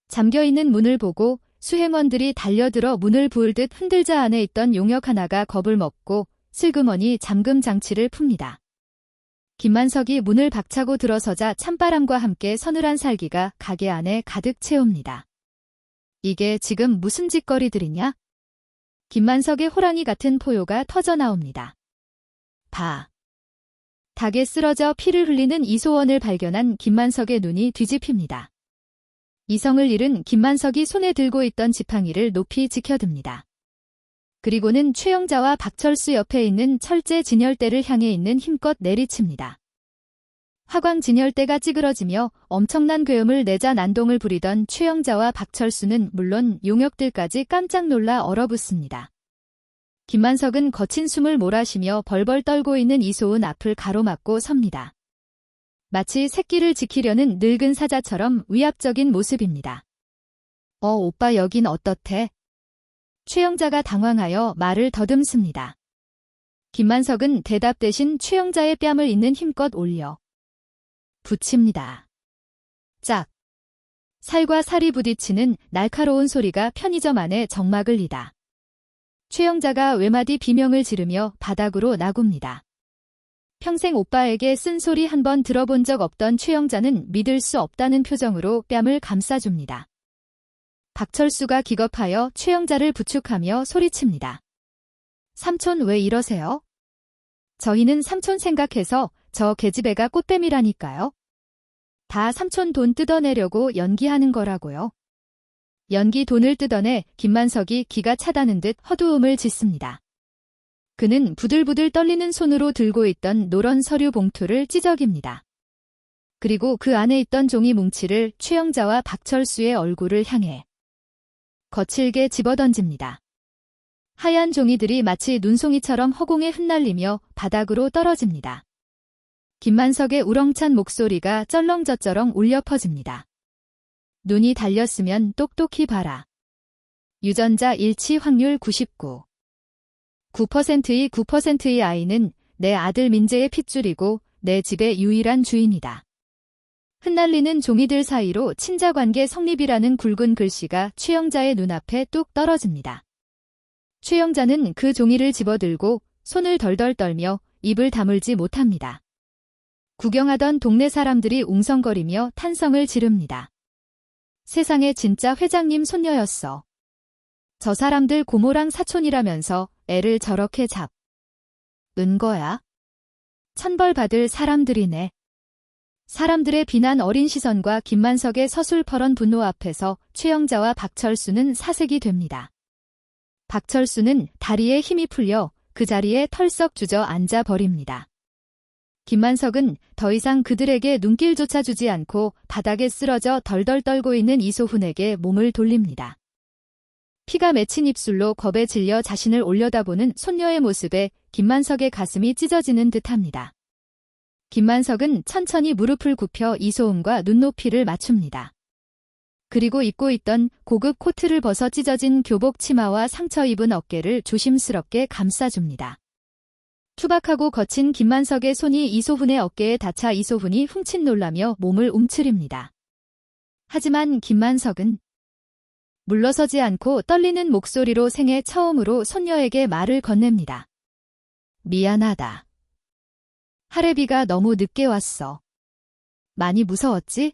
잠겨있는 문을 보고 수행원들이 달려들어 문을 부을듯 흔들자 안에 있던 용역 하나가 겁을 먹고 슬그머니 잠금 장치를 풉니다. 김만석이 문을 박차고 들어서자 찬바람과 함께 서늘한 살기가 가게 안에 가득 채웁니다. 이게 지금 무슨 짓거리들이냐? 김만석의 호랑이 같은 포효가 터져나옵니다. 닭에 쓰러져 피를 흘리는 이소원을 발견한 김만석의 눈이 뒤집힙니다. 이성을 잃은 김만석이 손에 들고 있던 지팡이를 높이 지켜듭니다. 그리고는 최영자와 박철수 옆에 있는 철제 진열대를 향해 있는 힘껏 내리칩니다. 화광 진열대가 찌그러지며 엄청난 괴음을 내자 난동을 부리던 최영자와 박철수는 물론 용역들까지 깜짝 놀라 얼어붙습니다. 김만석은 거친 숨을 몰아쉬며 벌벌 떨고 있는 이소은 앞을 가로막고 섭니다. 마치 새끼를 지키려는 늙은 사자처럼 위압적인 모습입니다. 오빠 여긴 어떻대? 최영자가 당황하여 말을 더듬습니다. 김만석은 대답 대신 최영자의 뺨을 있는 힘껏 올려 붙입니다. 짝! 살과 살이 부딪히는 날카로운 소리가 편의점 안에 정막을 이다. 최영자가 외마디 비명을 지르며 바닥으로 나굽니다. 평생 오빠에게 쓴소리 한 번 들어본 적 없던 최영자는 믿을 수 없다는 표정으로 뺨을 감싸줍니다. 박철수가 기겁하여 최영자를 부축하며 소리칩니다. 삼촌 왜 이러세요? 저희는 삼촌 생각해서 저 계집애가 꽃뱀이라니까요. 다 삼촌 돈 뜯어내려고 연기하는 거라고요. 연기 돈을 뜯어내 김만석이 기가 차다는 듯 허두음을 짓습니다. 그는 부들부들 떨리는 손으로 들고 있던 노란 서류 봉투를 찢어깁니다. 그리고 그 안에 있던 종이 뭉치를 최영자와 박철수의 얼굴을 향해 거칠게 집어던집니다. 하얀 종이들이 마치 눈송이처럼 허공에 흩날리며 바닥으로 떨어집니다. 김만석의 우렁찬 목소리가 쩔렁저쩔렁 울려 퍼집니다. 눈이 달렸으면 똑똑히 봐라. 유전자 일치 확률 99. 9%의 9%의 아이는 내 아들 민재의 핏줄이고 내 집의 유일한 주인이다. 흩날리는 종이들 사이로 친자관계 성립이라는 굵은 글씨가 최영자의 눈앞에 뚝 떨어집니다. 최영자는 그 종이를 집어들고 손을 덜덜 떨며 입을 다물지 못합니다. 구경하던 동네 사람들이 웅성거리며 탄성을 지릅니다. 세상에 진짜 회장님 손녀였어. 저 사람들 고모랑 사촌이라면서 애를 저렇게 잡은 거야? 천벌받을 사람들이네. 사람들의 비난 어린 시선과 김만석의 서슬퍼런 분노 앞에서 최영자와 박철수는 사색이 됩니다. 박철수는 다리에 힘이 풀려 그 자리에 털썩 주저앉아 버립니다. 김만석은 더 이상 그들에게 눈길조차 주지 않고 바닥에 쓰러져 덜덜 떨고 있는 이소훈에게 몸을 돌립니다. 피가 맺힌 입술로 겁에 질려 자신을 올려다보는 손녀의 모습에 김만석의 가슴이 찢어지는 듯합니다. 김만석은 천천히 무릎을 굽혀 이소훈과 눈높이를 맞춥니다. 그리고 입고 있던 고급 코트를 벗어 찢어진 교복 치마와 상처 입은 어깨를 조심스럽게 감싸줍니다. 투박하고 거친 김만석의 손이 이소훈의 어깨에 닿자 이소훈이 훔칫 놀라며 몸을 움츠립니다. 하지만 김만석은 물러서지 않고 떨리는 목소리로 생애 처음으로 손녀에게 말을 건넵니다. 미안하다. 할애비가 너무 늦게 왔어. 많이 무서웠지?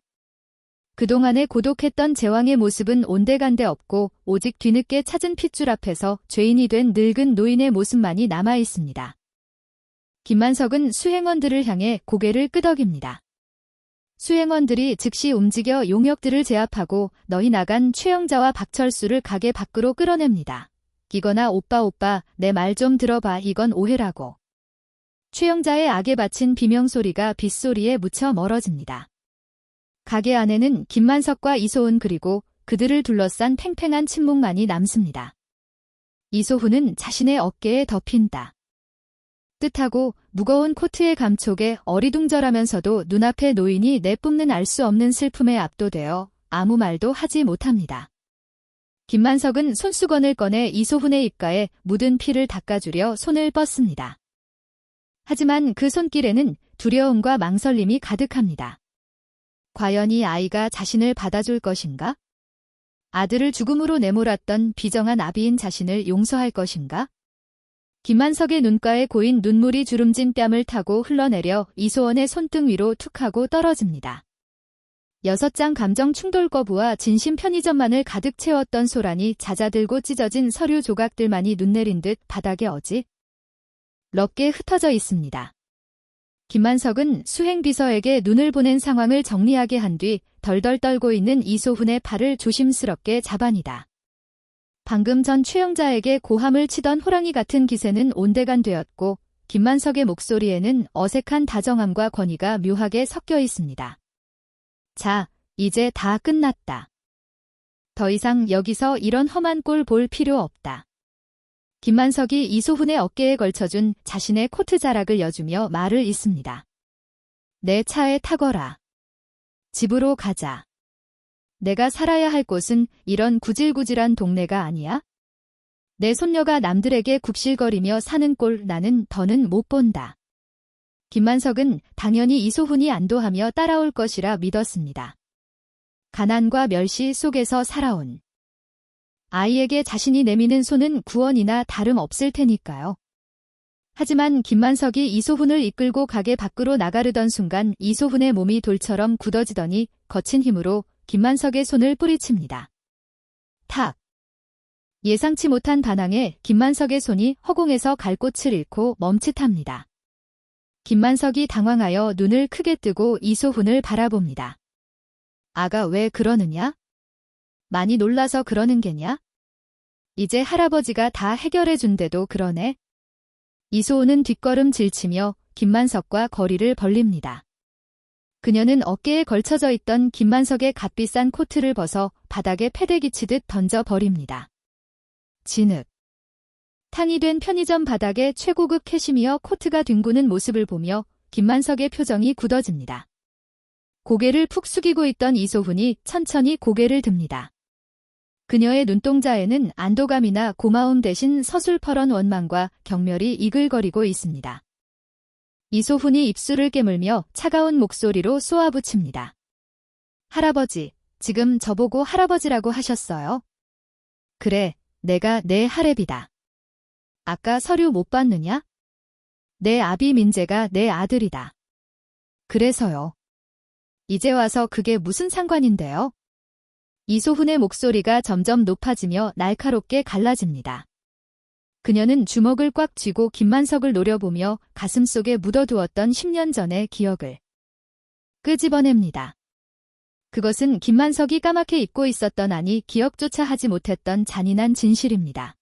그동안의 고독했던 제왕의 모습은 온데간데 없고 오직 뒤늦게 찾은 핏줄 앞에서 죄인이 된 늙은 노인의 모습만이 남아있습니다. 김만석은 수행원들을 향해 고개를 끄덕입니다. 수행원들이 즉시 움직여 용역들을 제압하고 너희 나간 최영자와 박철수를 가게 밖으로 끌어냅니다. 이거나 오빠 내 말 좀 들어봐. 이건 오해라고. 최영자의 악에 바친 비명소리가 빗소리에 묻혀 멀어집니다. 가게 안에는 김만석과 이소훈 그리고 그들을 둘러싼 팽팽한 침묵만이 남습니다. 이소훈은 자신의 어깨에 덮인다. 뜻하고 무거운 코트의 감촉에 어리둥절하면서도 눈앞의 노인이 내뿜는 알 수 없는 슬픔에 압도되어 아무 말도 하지 못합니다. 김만석은 손수건을 꺼내 이소훈의 입가에 묻은 피를 닦아주려 손을 뻗습니다. 하지만 그 손길에는 두려움과 망설임이 가득합니다. 과연 이 아이가 자신을 받아줄 것인가? 아들을 죽음으로 내몰았던 비정한 아비인 자신을 용서할 것인가? 김만석의 눈가에 고인 눈물이 주름진 뺨을 타고 흘러내려 이소원의 손등 위로 툭 하고 떨어집니다. 6장 감정 충돌 거부와 진심 편의점만을 가득 채웠던 소란이 잦아들고 찢어진 서류 조각들만이 눈 내린 듯 바닥에 어지럽게 흩어져 있습니다. 김만석은 수행비서에게 눈을 보낸 상황을 정리하게 한 뒤 덜덜 떨고 있는 이소훈의 팔을 조심스럽게 잡아니다. 방금 전 최영자에게 고함을 치던 호랑이 같은 기세는 온데간되었고 김만석의 목소리에는 어색한 다정함과 권위가 묘하게 섞여 있습니다. 자, 이제 다 끝났다. 더 이상 여기서 이런 험한 꼴 볼 필요 없다. 김만석이 이소훈의 어깨에 걸쳐준 자신의 코트 자락을 여주며 말을 잇습니다. 내 차에 타거라. 집으로 가자. 내가 살아야 할 곳은 이런 구질구질한 동네가 아니야? 내 손녀가 남들에게 굽실거리며 사는 꼴 나는 더는 못 본다. 김만석은 당연히 이소훈이 안도하며 따라올 것이라 믿었습니다. 가난과 멸시 속에서 살아온 아이에게 자신이 내미는 손은 구원이나 다름없을 테니까요. 하지만 김만석이 이소훈을 이끌고 가게 밖으로 나가려던 순간 이소훈의 몸이 돌처럼 굳어지더니 거친 힘으로 김만석의 손을 뿌리칩니다. 탁! 예상치 못한 반항에 김만석의 손이 허공에서 갈 곳을 잃고 멈칫합니다. 김만석이 당황하여 눈을 크게 뜨고 이소훈을 바라봅니다. 아가 왜 그러느냐? 많이 놀라서 그러는 게냐? 이제 할아버지가 다 해결해 준대도 그러네. 이소훈은 뒷걸음 질치며 김만석과 거리를 벌립니다. 그녀는 어깨에 걸쳐져 있던 김만석의 값비싼 코트를 벗어 바닥에 패대기 치듯 던져버립니다. 진흙. 탕이 된 편의점 바닥에 최고급 캐시미어 코트가 뒹구는 모습을 보며 김만석의 표정이 굳어집니다. 고개를 푹 숙이고 있던 이소훈이 천천히 고개를 듭니다. 그녀의 눈동자에는 안도감이나 고마움 대신 서슬퍼런 원망과 경멸이 이글거리고 있습니다. 이소훈이 입술을 깨물며 차가운 목소리로 쏘아붙입니다. 할아버지, 지금 저보고 할아버지라고 하셨어요? 그래, 내가 내 할애비다. 아까 서류 못 봤느냐? 내 아비 민재가 내 아들이다. 그래서요. 이제 와서 그게 무슨 상관인데요? 이소훈의 목소리가 점점 높아지며 날카롭게 갈라집니다. 그녀는 주먹을 꽉 쥐고 김만석을 노려보며 가슴속에 묻어두었던 10년 전의 기억을 끄집어냅니다. 그것은 김만석이 까맣게 잊고 있었던 아니 기억조차 하지 못했던 잔인한 진실입니다.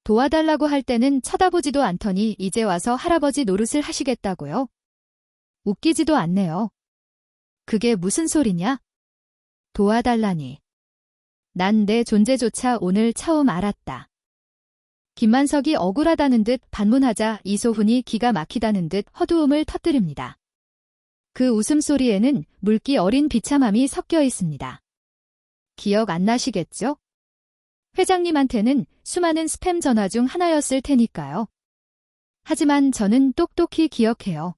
도와달라고 할 때는 쳐다보지도 않더니 이제 와서 할아버지 노릇을 하시겠다고요? 웃기지도 않네요. 그게 무슨 소리냐? 도와달라니. 난 내 존재조차 오늘 처음 알았다. 김만석이 억울하다는 듯 반문하자 이소훈이 기가 막히다는 듯 허두음을 터뜨립니다. 그 웃음소리에는 물기 어린 비참함이 섞여 있습니다. 기억 안 나시겠죠? 회장님한테는 수많은 스팸 전화 중 하나였을 테니까요. 하지만 저는 똑똑히 기억해요.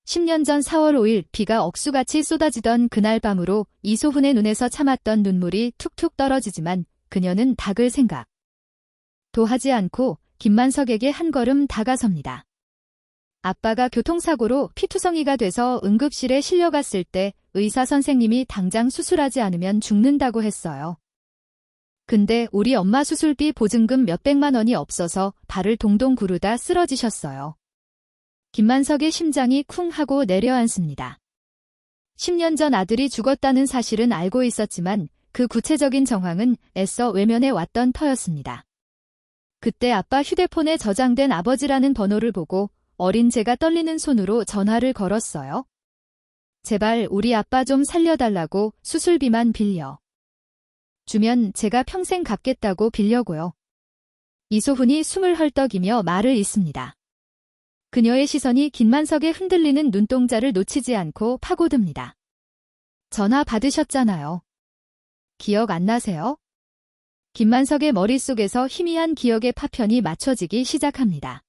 10년 전 4월 5일 비가 억수같이 쏟아지던 그날 밤으로 이소훈의 눈에서 참았던 눈물이 툭툭 떨어지지만 그녀는 닥을 생각도 하지 않고 김만석에게 한 걸음 다가섭니다. 아빠가 교통사고로 피투성이가 돼서 응급실에 실려갔을 때 의사 선생님이 당장 수술하지 않으면 죽는다고 했어요. 근데 우리 엄마 수술비 보증금 몇백만 원이 없어서 발을 동동 구르다 쓰러지셨어요. 김만석의 심장이 쿵 하고 내려앉습니다. 10년 전 아들이 죽었다는 사실은 알고 있었지만 그 구체적인 정황은 애써 외면해 왔던 터였습니다. 그때 아빠 휴대폰에 저장된 아버지라는 번호를 보고 어린 제가 떨리는 손으로 전화를 걸었어요. 제발 우리 아빠 좀 살려달라고 수술비만 빌려 주면 제가 평생 갚겠다고 빌려고요. 이소훈이 숨을 헐떡이며 말을 잇습니다. 그녀의 시선이 김만석의 흔들리는 눈동자를 놓치지 않고 파고듭니다. 전화 받으셨잖아요. 기억 안 나세요? 김만석의 머릿속에서 희미한 기억의 파편이 맞춰지기 시작합니다.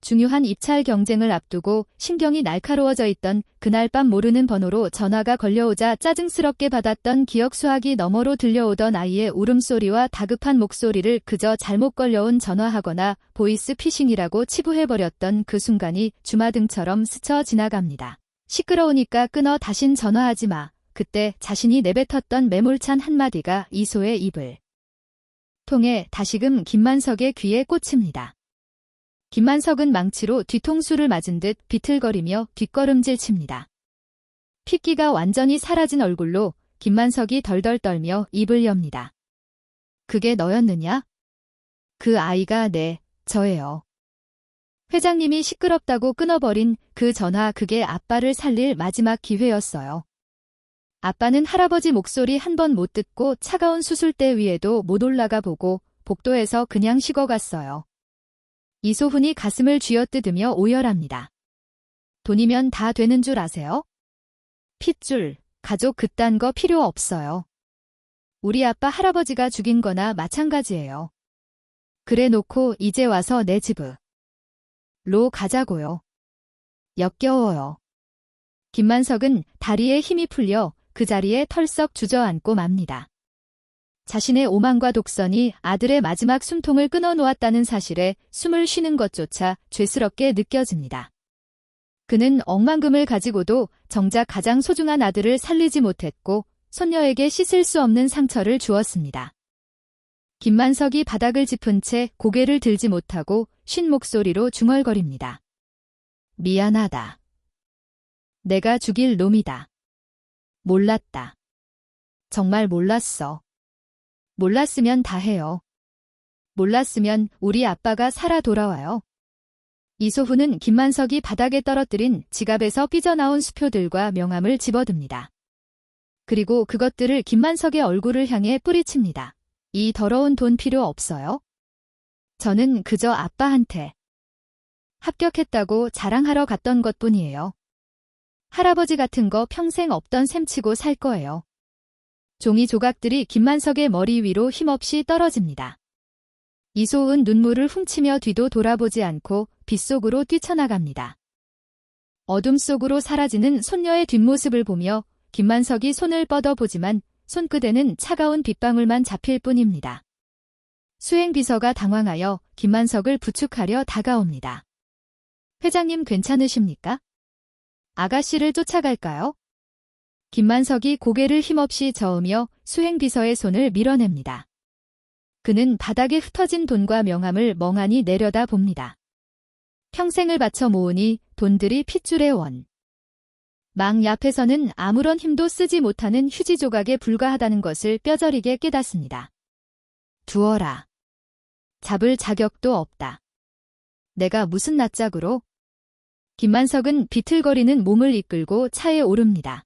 중요한 입찰 경쟁을 앞두고 신경이 날카로워져 있던 그날 밤 모르는 번호로 전화가 걸려오자 짜증스럽게 받았던 기억 수화기 너머로 들려오던 아이의 울음소리와 다급한 목소리를 그저 잘못 걸려온 전화하거나 보이스 피싱이라고 치부해버렸던 그 순간이 주마등처럼 스쳐 지나갑니다. 시끄러우니까 끊어 다신 전화하지 마. 그때 자신이 내뱉었던 매몰찬 한마디가 이소의 입을 통해 다시금 김만석의 귀에 꽂힙니다. 김만석은 망치로 뒤통수를 맞은 듯 비틀거리며 뒷걸음질 칩니다. 핏기가 완전히 사라진 얼굴로 김만석이 덜덜 떨며 입을 엽니다. 그게 너였느냐? 그 아이가 저예요. 회장님이 시끄럽다고 끊어버린 그 전화, 그게 아빠를 살릴 마지막 기회였어요. 아빠는 할아버지 목소리 한 번 못 듣고 차가운 수술대 위에도 못 올라가 보고 복도에서 그냥 식어갔어요. 이소훈이 가슴을 쥐어뜯으며 오열합니다. 돈이면 다 되는 줄 아세요? 핏줄, 가족 그딴 거 필요 없어요. 우리 아빠 할아버지가 죽인 거나 마찬가지예요. 그래 놓고 이제 와서 내 집으로 가자고요. 역겨워요. 김만석은 다리에 힘이 풀려 그 자리에 털썩 주저앉고 맙니다. 자신의 오만과 독선이 아들의 마지막 숨통을 끊어놓았다는 사실에 숨을 쉬는 것조차 죄스럽게 느껴집니다. 그는 억만금을 가지고도 정작 가장 소중한 아들을 살리지 못했고 손녀에게 씻을 수 없는 상처를 주었습니다. 김만석이 바닥을 짚은 채 고개를 들지 못하고 쉰 목소리로 중얼거립니다. 미안하다. 내가 죽일 놈이다. 몰랐다. 정말 몰랐어. 몰랐으면 다 해요. 몰랐으면 우리 아빠가 살아 돌아와요. 이소훈은 김만석이 바닥에 떨어뜨린 지갑에서 삐져나온 수표들과 명함을 집어듭니다. 그리고 그것들을 김만석의 얼굴을 향해 뿌리칩니다. 이 더러운 돈 필요 없어요? 저는 그저 아빠한테 합격했다고 자랑하러 갔던 것뿐이에요. 할아버지 같은 거 평생 없던 셈치고 살 거예요. 종이 조각들이 김만석의 머리 위로 힘없이 떨어집니다. 이소은 눈물을 훔치며 뒤도 돌아보지 않고 빗속으로 뛰쳐나갑니다. 어둠 속으로 사라지는 손녀의 뒷모습을 보며 김만석이 손을 뻗어보지만 손끝에는 차가운 빗방울만 잡힐 뿐입니다. 수행비서가 당황하여 김만석을 부축하려 다가옵니다. 회장님 괜찮으십니까? 아가씨를 쫓아갈까요? 김만석이 고개를 힘없이 저으며 수행비서의 손을 밀어냅니다. 그는 바닥에 흩어진 돈과 명함을 멍하니 내려다 봅니다. 평생을 바쳐 모으니 돈들이 핏줄의 원. 망 앞에서는 아무런 힘도 쓰지 못하는 휴지 조각에 불과하다는 것을 뼈저리게 깨닫습니다. 두어라. 잡을 자격도 없다. 내가 무슨 낯짝으로? 김만석은 비틀거리는 몸을 이끌고 차에 오릅니다.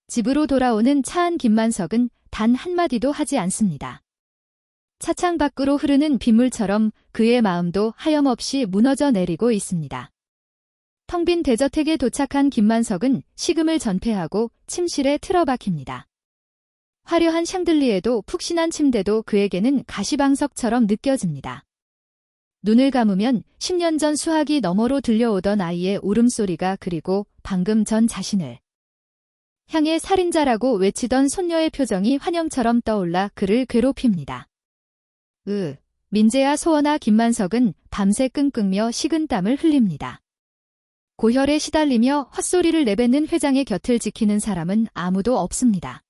집으로 돌아오는 차안 김만석은 단 한마디도 하지 않습니다. 차창 밖으로 흐르는 빗물처럼 그의 마음도 하염없이 무너져 내리고 있습니다. 텅 빈 대저택에 도착한 김만석은 식음을 전폐하고 침실에 틀어박힙니다. 화려한 샹들리에도 푹신한 침대도 그에게는 가시방석처럼 느껴집니다. 눈을 감으면 10년 전 수화기 너머로 들려오던 아이의 울음소리가, 그리고 방금 전 자신을 향해 살인자라고 외치던 손녀의 표정이 환영처럼 떠올라 그를 괴롭힙니다. 민재야, 소원아. 김만석은 밤새 끙끙며 식은땀을 흘립니다. 고혈에 시달리며 헛소리를 내뱉는 회장의 곁을 지키는 사람은 아무도 없습니다.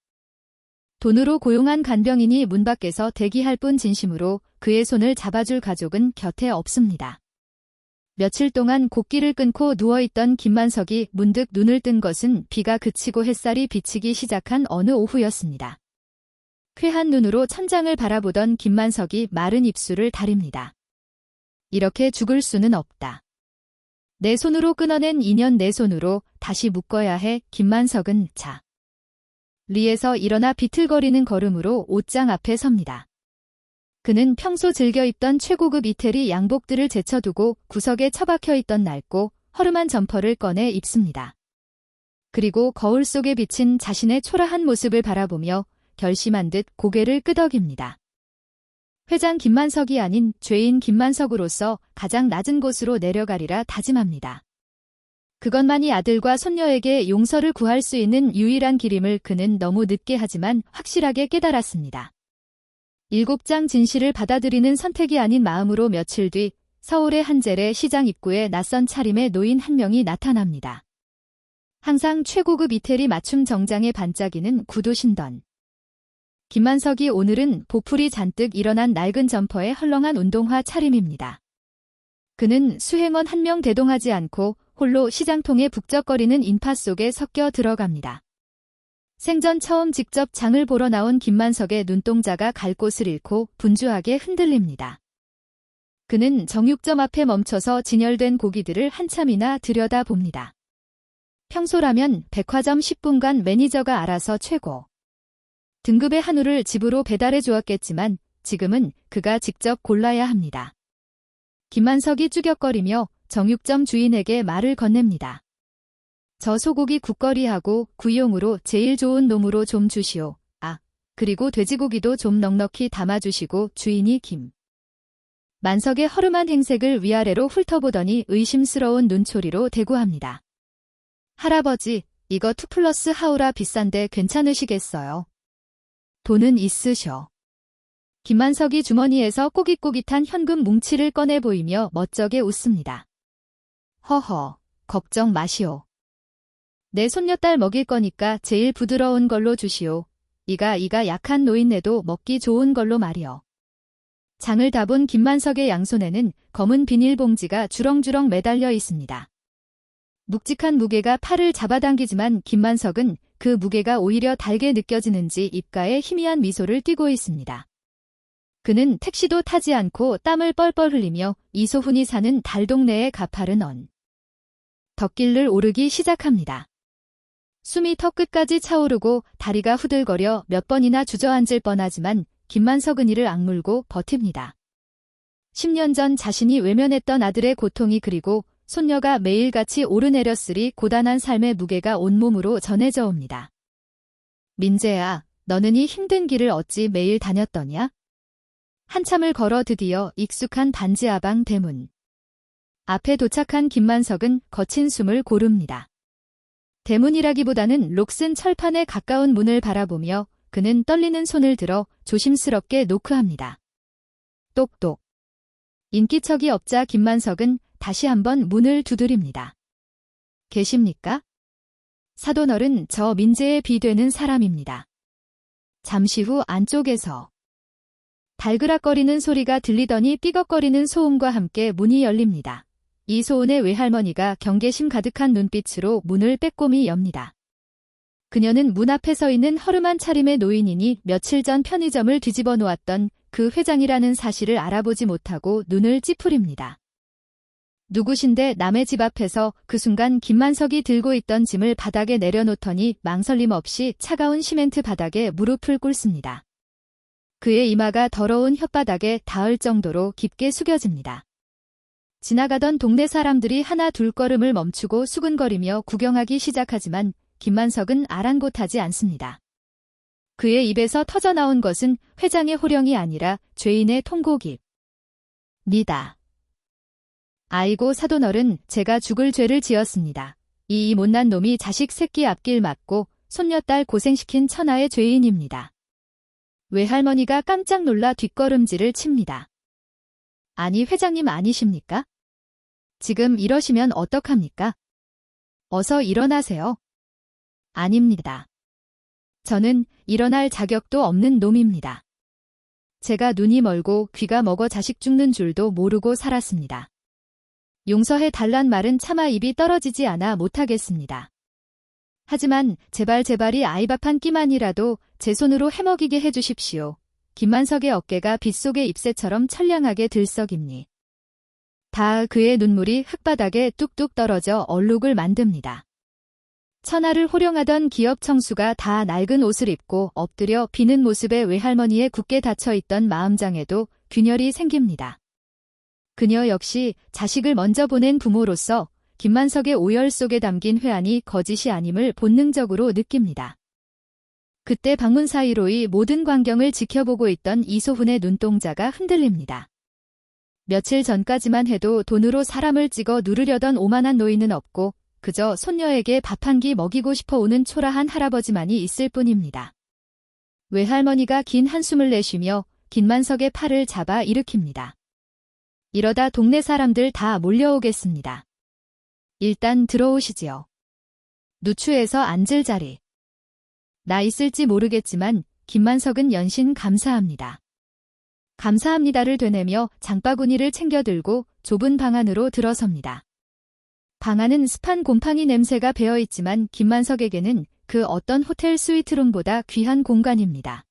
돈으로 고용한 간병인이 문 밖에서 대기할 뿐 진심으로 그의 손을 잡아줄 가족은 곁에 없습니다. 며칠 동안 곡기를 끊고 누워있던 김만석이 문득 눈을 뜬 것은 비가 그치고 햇살이 비치기 시작한 어느 오후였습니다. 쾌한 눈으로 천장을 바라보던 김만석이 마른 입술을 다립니다. 이렇게 죽을 수는 없다. 내 손으로 끊어낸 인연 내 손으로 다시 묶어야 해. 김만석은 리에서 일어나 비틀거리는 걸음으로 옷장 앞에 섭니다. 그는 평소 즐겨 입던 최고급 이태리 양복들을 제쳐두고 구석에 처박혀 있던 낡고 허름한 점퍼를 꺼내 입습니다. 그리고 거울 속에 비친 자신의 초라한 모습을 바라보며 결심한 듯 고개를 끄덕입니다. 회장 김만석이 아닌 죄인 김만석으로서 가장 낮은 곳으로 내려가리라 다짐합니다. 그것만이 아들과 손녀에게 용서를 구할 수 있는 유일한 길임을 그는 너무 늦게 하지만 확실하게 깨달았습니다. 7장 진실을 받아들이는 선택이 아닌 마음으로 며칠 뒤 서울의 한젤의 시장 입구에 낯선 차림의 노인 한 명이 나타납니다. 항상 최고급 이태리 맞춤 정장에 반짝이는 구두 신던. 김만석이 오늘은 보풀이 잔뜩 일어난 낡은 점퍼에 헐렁한 운동화 차림입니다. 그는 수행원 한 명 대동하지 않고 홀로 시장통에 북적거리는 인파 속에 섞여 들어갑니다. 생전 처음 직접 장을 보러 나온 김만석의 눈동자가 갈 곳을 잃고 분주하게 흔들립니다. 그는 정육점 앞에 멈춰서 진열된 고기들을 한참이나 들여다봅니다. 평소라면 백화점 10분간 매니저가 알아서 최고 등급의 한우를 집으로 배달해 주었겠지만 지금은 그가 직접 골라야 합니다. 김만석이 쭈격거리며 정육점 주인에게 말을 건넵니다. 저 소고기 국거리하고 구이용으로 제일 좋은 놈으로 좀 주시오. 아, 그리고 돼지고기도 좀 넉넉히 담아주시고. 주인이 만석의 허름한 행색을 위아래로 훑어보더니 의심스러운 눈초리로 대꾸합니다. 할아버지, 이거 2플러스 하우라 비싼데 괜찮으시겠어요? 돈은 있으셔. 김만석이 주머니에서 꼬깃꼬깃한 현금 뭉치를 꺼내 보이며 멋쩍게 웃습니다. 허허, 걱정 마시오. 내 손녀딸 먹일 거니까 제일 부드러운 걸로 주시오. 이가 약한 노인네도 먹기 좋은 걸로 말이여. 장을 다 본 김만석의 양손에는 검은 비닐봉지가 주렁주렁 매달려 있습니다. 묵직한 무게가 팔을 잡아당기지만 김만석은 그 무게가 오히려 달게 느껴지는지 입가에 희미한 미소를 띠고 있습니다. 그는 택시도 타지 않고 땀을 뻘뻘 흘리며 이소훈이 사는 달동네의 가파른 덕길을 오르기 시작합니다. 숨이 턱 끝까지 차오르고 다리가 후들거려 몇 번이나 주저앉을 뻔하지만 김만석은 이를 악물고 버팁니다. 10년 전 자신이 외면했던 아들의 고통이 그리고 손녀가 매일같이 오르내렸으리 고단한 삶의 무게가 온몸으로 전해져 옵니다. 민재야, 너는 이 힘든 길을 어찌 매일 다녔더냐? 한참을 걸어 드디어 익숙한 반지하방 대문 앞에 도착한 김만석은 거친 숨을 고릅니다. 대문이라기보다는 록슨 철판에 가까운 문을 바라보며 그는 떨리는 손을 들어 조심스럽게 노크합니다. 똑똑. 인기척이 없자 김만석은 다시 한번 문을 두드립니다. 계십니까? 사돈어른, 저 민재의 비되는 사람입니다. 잠시 후 안쪽에서 달그락거리는 소리가 들리더니 삐걱거리는 소음과 함께 문이 열립니다. 이소은의 외할머니가 경계심 가득한 눈빛으로 문을 빼꼼히 엽니다. 그녀는 문 앞에 서 있는 허름한 차림의 노인이니 며칠 전 편의점을 뒤집어 놓았던 그 회장이라는 사실을 알아보지 못하고 눈을 찌푸립니다. 누구신데 남의 집 앞에서 그 순간 김만석이 들고 있던 짐을 바닥에 내려놓더니 망설임 없이 차가운 시멘트 바닥에 무릎을 꿇습니다. 그의 이마가 더러운 혓바닥에 닿을 정도로 깊게 숙여집니다. 지나가던 동네 사람들이 하나 둘 걸음을 멈추고 수근거리며 구경하기 시작하지만 김만석은 아랑곳하지 않습니다. 그의 입에서 터져나온 것은 회장의 호령이 아니라 죄인의 통곡입니다. 아이고 사돈어른, 제가 죽을 죄를 지었습니다. 이 못난 놈이 자식 새끼 앞길 막고 손녀딸 고생시킨 천하의 죄인입니다. 외할머니가 깜짝 놀라 뒷걸음질을 칩니다. 아니 회장님 아니십니까? 지금 이러시면 어떡합니까? 어서 일어나세요. 아닙니다. 저는 일어날 자격도 없는 놈입니다. 제가 눈이 멀고 귀가 먹어 자식 죽는 줄도 모르고 살았습니다. 용서해 달란 말은 차마 입이 떨어지지 않아 못하겠습니다. 하지만 제발이 아이밥 한 끼만이라도 제 손으로 해먹이게 해주십시오. 김만석의 어깨가 빗속의 잎새처럼 천량하게 들썩입니. 다 그의 눈물이 흙바닥에 뚝뚝 떨어져 얼룩을 만듭니다. 천하를 호령하던 기업 청수가 다 낡은 옷을 입고 엎드려 비는 모습에 외할머니의 굳게 닫혀있던 마음장에도 균열이 생깁니다. 그녀 역시 자식을 먼저 보낸 부모로서 김만석의 오열 속에 담긴 회한이 거짓이 아님을 본능적으로 느낍니다. 그때 방문 사이로이 모든 광경을 지켜보고 있던 이소훈의 눈동자가 흔들립니다. 며칠 전까지만 해도 돈으로 사람을 찍어 누르려던 오만한 노인은 없고 그저 손녀에게 밥 한 끼 먹이고 싶어 오는 초라한 할아버지만이 있을 뿐입니다. 외할머니가 긴 한숨을 내쉬며 김만석의 팔을 잡아 일으킵니다. 이러다 동네 사람들 다 몰려오겠습니다. 일단 들어오시지요. 누추해서 앉을 자리. 나 있을지 모르겠지만 김만석은 연신 감사합니다. 감사합니다를 되뇌며 장바구니를 챙겨 들고 좁은 방 안으로 들어섭니다. 방 안은 습한 곰팡이 냄새가 배어있지만 김만석에게는 그 어떤 호텔 스위트룸보다 귀한 공간입니다.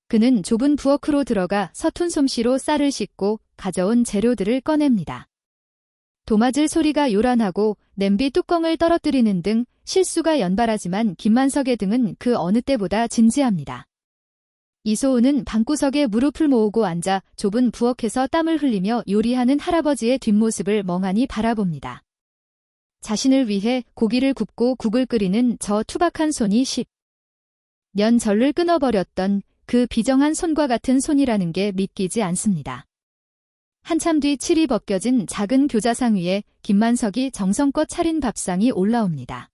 그는 좁은 부엌으로 들어가 서툰 솜씨로 쌀을 씻고 가져온 재료들을 꺼냅니다. 도맞을 소리가 요란하고 냄비 뚜껑을 떨어뜨리는 등 실수가 연발하지만 김만석의 등은 그 어느 때보다 진지합니다. 이소은은 방구석에 무릎을 모으고 앉아 좁은 부엌에서 땀을 흘리며 요리하는 할아버지의 뒷모습을 멍하니 바라봅니다. 자신을 위해 고기를 굽고 국을 끓이는 저 투박한 손이 10년 전을 끊어버렸던 그 비정한 손과 같은 손이라는 게 믿기지 않습니다. 한참 뒤 칠이 벗겨진 작은 교자상 위에 김만석이 정성껏 차린 밥상이 올라옵니다.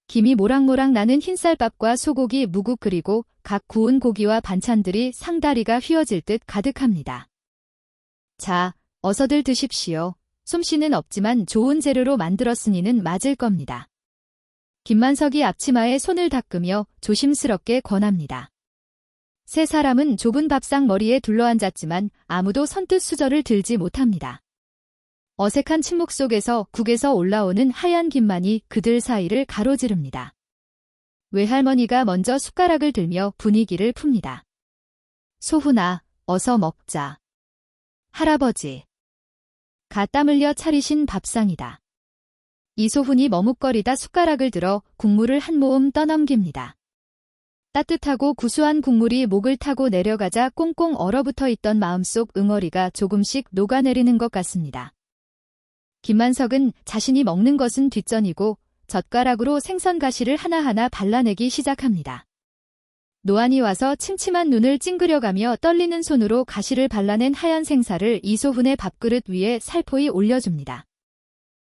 김이 모락모락 나는 흰쌀밥과 소고기 무국 그리고 각 구운 고기와 반찬들이 상다리가 휘어질 듯 가득합니다. 자, 어서들 드십시오. 솜씨는 없지만 좋은 재료로 만들었으니는 맞을 겁니다. 김만석이 앞치마에 손을 닦으며 조심스럽게 권합니다. 세 사람은 좁은 밥상 머리에 둘러앉았지만 아무도 선뜻 수저를 들지 못합니다. 어색한 침묵 속에서 국에서 올라오는 하얀 김만이 그들 사이를 가로지릅니다. 외할머니가 먼저 숟가락을 들며 분위기를 풉니다. 소훈아, 어서 먹자. 할아버지. 가 땀 흘려 차리신 밥상이다. 이소훈이 머뭇거리다 숟가락을 들어 국물을 한 모음 떠넘깁니다. 따뜻하고 구수한 국물이 목을 타고 내려가자 꽁꽁 얼어붙어 있던 마음속 응어리가 조금씩 녹아내리는 것 같습니다. 김만석은 자신이 먹는 것은 뒷전이고 젓가락으로 생선 가시를 하나하나 발라내기 시작합니다. 노안이 와서 침침한 눈을 찡그려가며 떨리는 손으로 가시를 발라낸 하얀 생살을 이소훈의 밥그릇 위에 살포히 올려줍니다.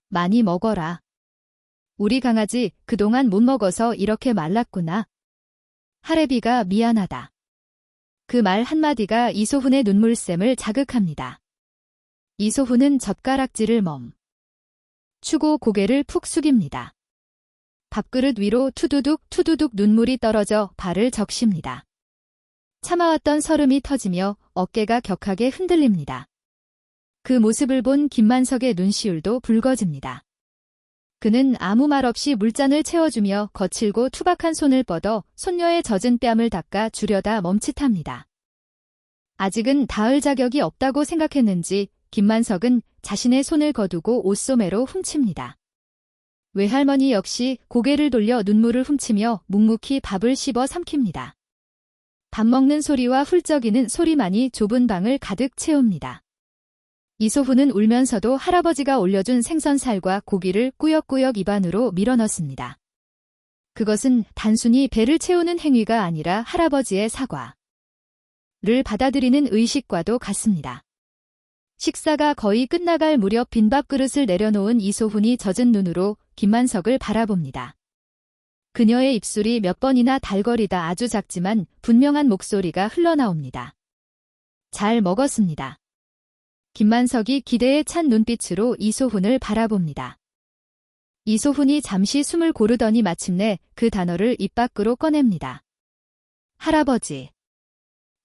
많이 먹어라. 우리 강아지 그동안 못 먹어서 이렇게 말랐구나. 할애비가 미안하다. 그 말 한마디가 이소훈의 눈물샘을 자극합니다. 이소훈은 젓가락질을 추고 고개를 푹 숙입니다. 밥그릇 위로 투두둑 투두둑 눈물이 떨어져 발을 적십니다. 참아왔던 설움이 터지며 어깨가 격하게 흔들립니다. 그 모습을 본 김만석의 눈시울도 붉어집니다. 그는 아무 말 없이 물잔을 채워주며 거칠고 투박한 손을 뻗어 손녀의 젖은 뺨을 닦아 주려다 멈칫합니다. 아직은 닿을 자격이 없다고 생각했는지 김만석은 자신의 손을 거두고 옷소매로 훔칩니다. 외할머니 역시 고개를 돌려 눈물을 훔치며 묵묵히 밥을 씹어 삼킵니다. 밥 먹는 소리와 훌쩍이는 소리만이 좁은 방을 가득 채웁니다. 이소훈은 울면서도 할아버지가 올려준 생선살과 고기를 꾸역꾸역 입안으로 밀어넣습니다. 그것은 단순히 배를 채우는 행위가 아니라 할아버지의 사과를 받아들이는 의식과도 같습니다. 식사가 거의 끝나갈 무렵 빈 밥그릇을 내려놓은 이소훈이 젖은 눈으로 김만석을 바라봅니다. 그녀의 입술이 몇 번이나 달거리다 아주 작지만 분명한 목소리가 흘러나옵니다. 잘 먹었습니다. 김만석이 기대에 찬 눈빛으로 이소훈을 바라봅니다. 이소훈이 잠시 숨을 고르더니 마침내 그 단어를 입 밖으로 꺼냅니다. 할아버지.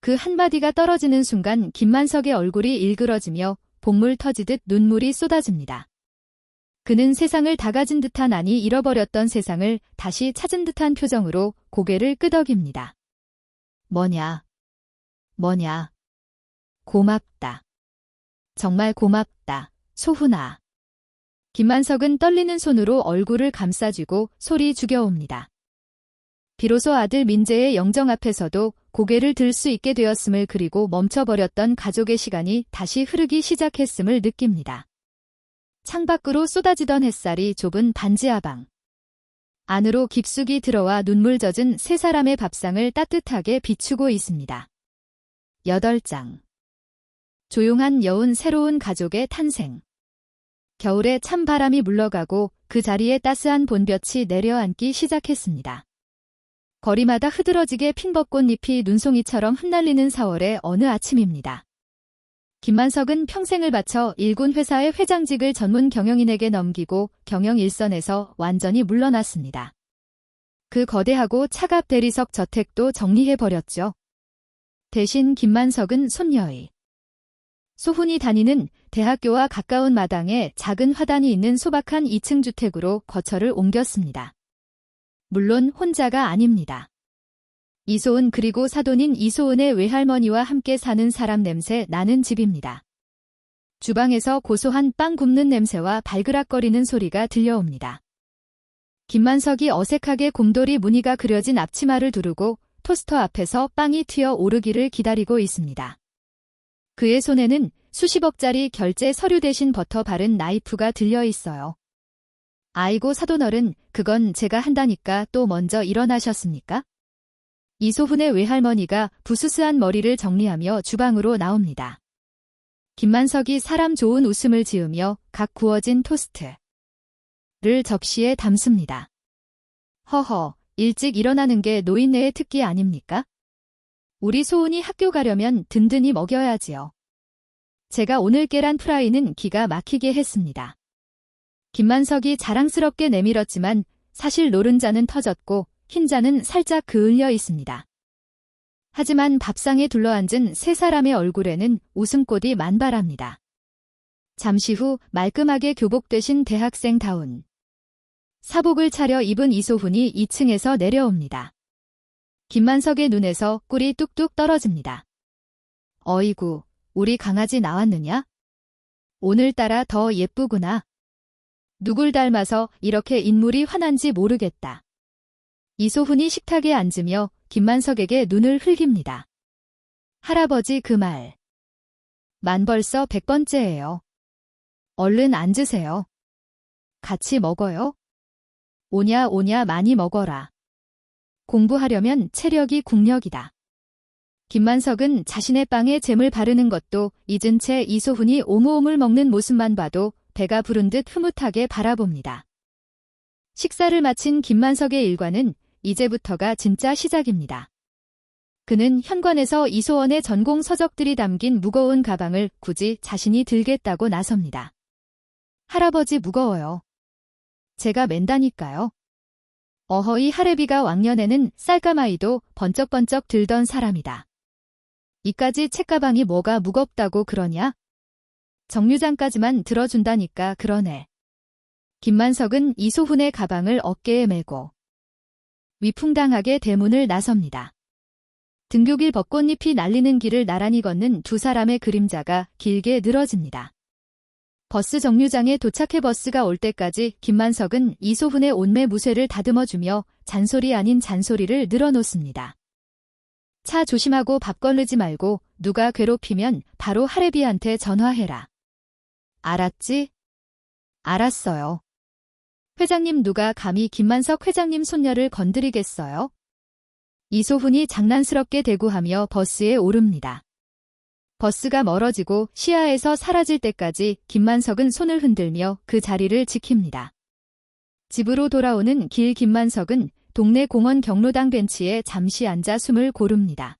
그 한마디가 떨어지는 순간 김만석의 얼굴이 일그러지며 복물 터지듯 눈물이 쏟아집니다. 그는 세상을 다 가진 듯한 아니 잃어버렸던 세상을 다시 찾은 듯한 표정으로 고개를 끄덕입니다. 뭐냐. 고맙다. 정말 고맙다, 소훈아. 김만석은 떨리는 손으로 얼굴을 감싸쥐고 소리 죽여옵니다. 비로소 아들 민재의 영정 앞에서도 고개를 들 수 있게 되었음을 그리고 멈춰버렸던 가족의 시간이 다시 흐르기 시작했음을 느낍니다. 창밖으로 쏟아지던 햇살이 좁은 반지하방 안으로 깊숙이 들어와 눈물 젖은 세 사람의 밥상을 따뜻하게 비추고 있습니다. 8장. 조용한 여운 새로운 가족의 탄생. 겨울에 찬 바람이 물러가고 그 자리에 따스한 봄볕이 내려앉기 시작했습니다. 거리마다 흐드러지게 핀 벚꽃잎이 눈송이처럼 흩날리는 4월의 어느 아침입니다. 김만석은 평생을 바쳐 일군 회사의 회장직을 전문 경영인에게 넘기고 경영 일선에서 완전히 물러났습니다. 그 거대하고 차갑 대리석 저택도 정리해버렸죠. 대신 김만석은 손녀의 소훈이 다니는 대학교와 가까운 마당에 작은 화단이 있는 소박한 2층 주택으로 거처를 옮겼습니다. 물론 혼자가 아닙니다. 이소은 그리고 사돈인 이소은의 외할머니와 함께 사는 사람 냄새 나는 집입니다. 주방에서 고소한 빵 굽는 냄새와 발그락거리는 소리가 들려옵니다. 김만석이 어색하게 곰돌이 무늬가 그려진 앞치마를 두르고 토스터 앞에서 빵이 튀어 오르기를 기다리고 있습니다. 그의 손에는 수십억짜리 결제 서류 대신 버터 바른 나이프가 들려 있어요. 아이고 사돈어른, 그건 제가 한다니까 또 먼저 일어나셨습니까? 이소훈의 외할머니가 부스스한 머리를 정리하며 주방으로 나옵니다. 김만석이 사람 좋은 웃음을 지으며 각 구워진 토스트를 접시에 담습니다. 허허, 일찍 일어나는 게 노인네의 특기 아닙니까? 우리 소은이 학교 가려면 든든히 먹여야지요. 제가 오늘 계란 프라이는 기가 막히게 했습니다. 김만석이 자랑스럽게 내밀었지만 사실 노른자는 터졌고 흰자는 살짝 그을려 있습니다. 하지만 밥상에 둘러앉은 세 사람의 얼굴에는 웃음꽃이 만발합니다. 잠시 후 말끔하게 교복되신 대학생다운 사복을 차려 입은 이소훈이 2층에서 내려옵니다. 김만석의 눈에서 꿀이 뚝뚝 떨어집니다. 어이구, 우리 강아지 나왔느냐? 오늘따라 더 예쁘구나. 누굴 닮아서 이렇게 인물이 환한지 모르겠다. 이소훈이 식탁에 앉으며 김만석에게 눈을 흘깁니다. 할아버지 그 말. 만 벌써 100번째예요. 얼른 앉으세요. 같이 먹어요. 오냐 오냐 많이 먹어라. 공부하려면 체력이 국력이다. 김만석은 자신의 빵에 잼을 바르는 것도 잊은 채 이소훈이 오물오물 먹는 모습만 봐도 배가 부른 듯 흐뭇하게 바라봅니다. 식사를 마친 김만석의 일과는 이제부터가 진짜 시작입니다. 그는 현관에서 이소원의 전공 서적들이 담긴 무거운 가방을 굳이 자신이 들겠다고 나섭니다. 할아버지 무거워요. 제가 맨다니까요. 어허이 할애비가 왕년에는 쌀가마이도 번쩍번쩍 들던 사람이다. 이까지 책가방이 뭐가 무겁다고 그러냐? 정류장까지만 들어준다니까 그러네. 김만석은 이소훈의 가방을 어깨에 메고 위풍당하게 대문을 나섭니다. 등교길 벚꽃잎이 날리는 길을 나란히 걷는 두 사람의 그림자가 길게 늘어집니다. 버스 정류장에 도착해 버스가 올 때까지 김만석은 이소훈의 온매 무쇠를 다듬어주며 잔소리 아닌 잔소리를 늘어놓습니다. 차 조심하고 밥 걸르지 말고 누가 괴롭히면 바로 할애비한테 전화해라. 알았지? 알았어요. 회장님 누가 감히 김만석 회장님 손녀를 건드리겠어요? 이소훈이 장난스럽게 대꾸하며 버스에 오릅니다. 버스가 멀어지고 시야에서 사라질 때까지 김만석은 손을 흔들며 그 자리를 지킵니다. 집으로 돌아오는 길 김만석은 동네 공원 경로당 벤치에 잠시 앉아 숨을 고릅니다.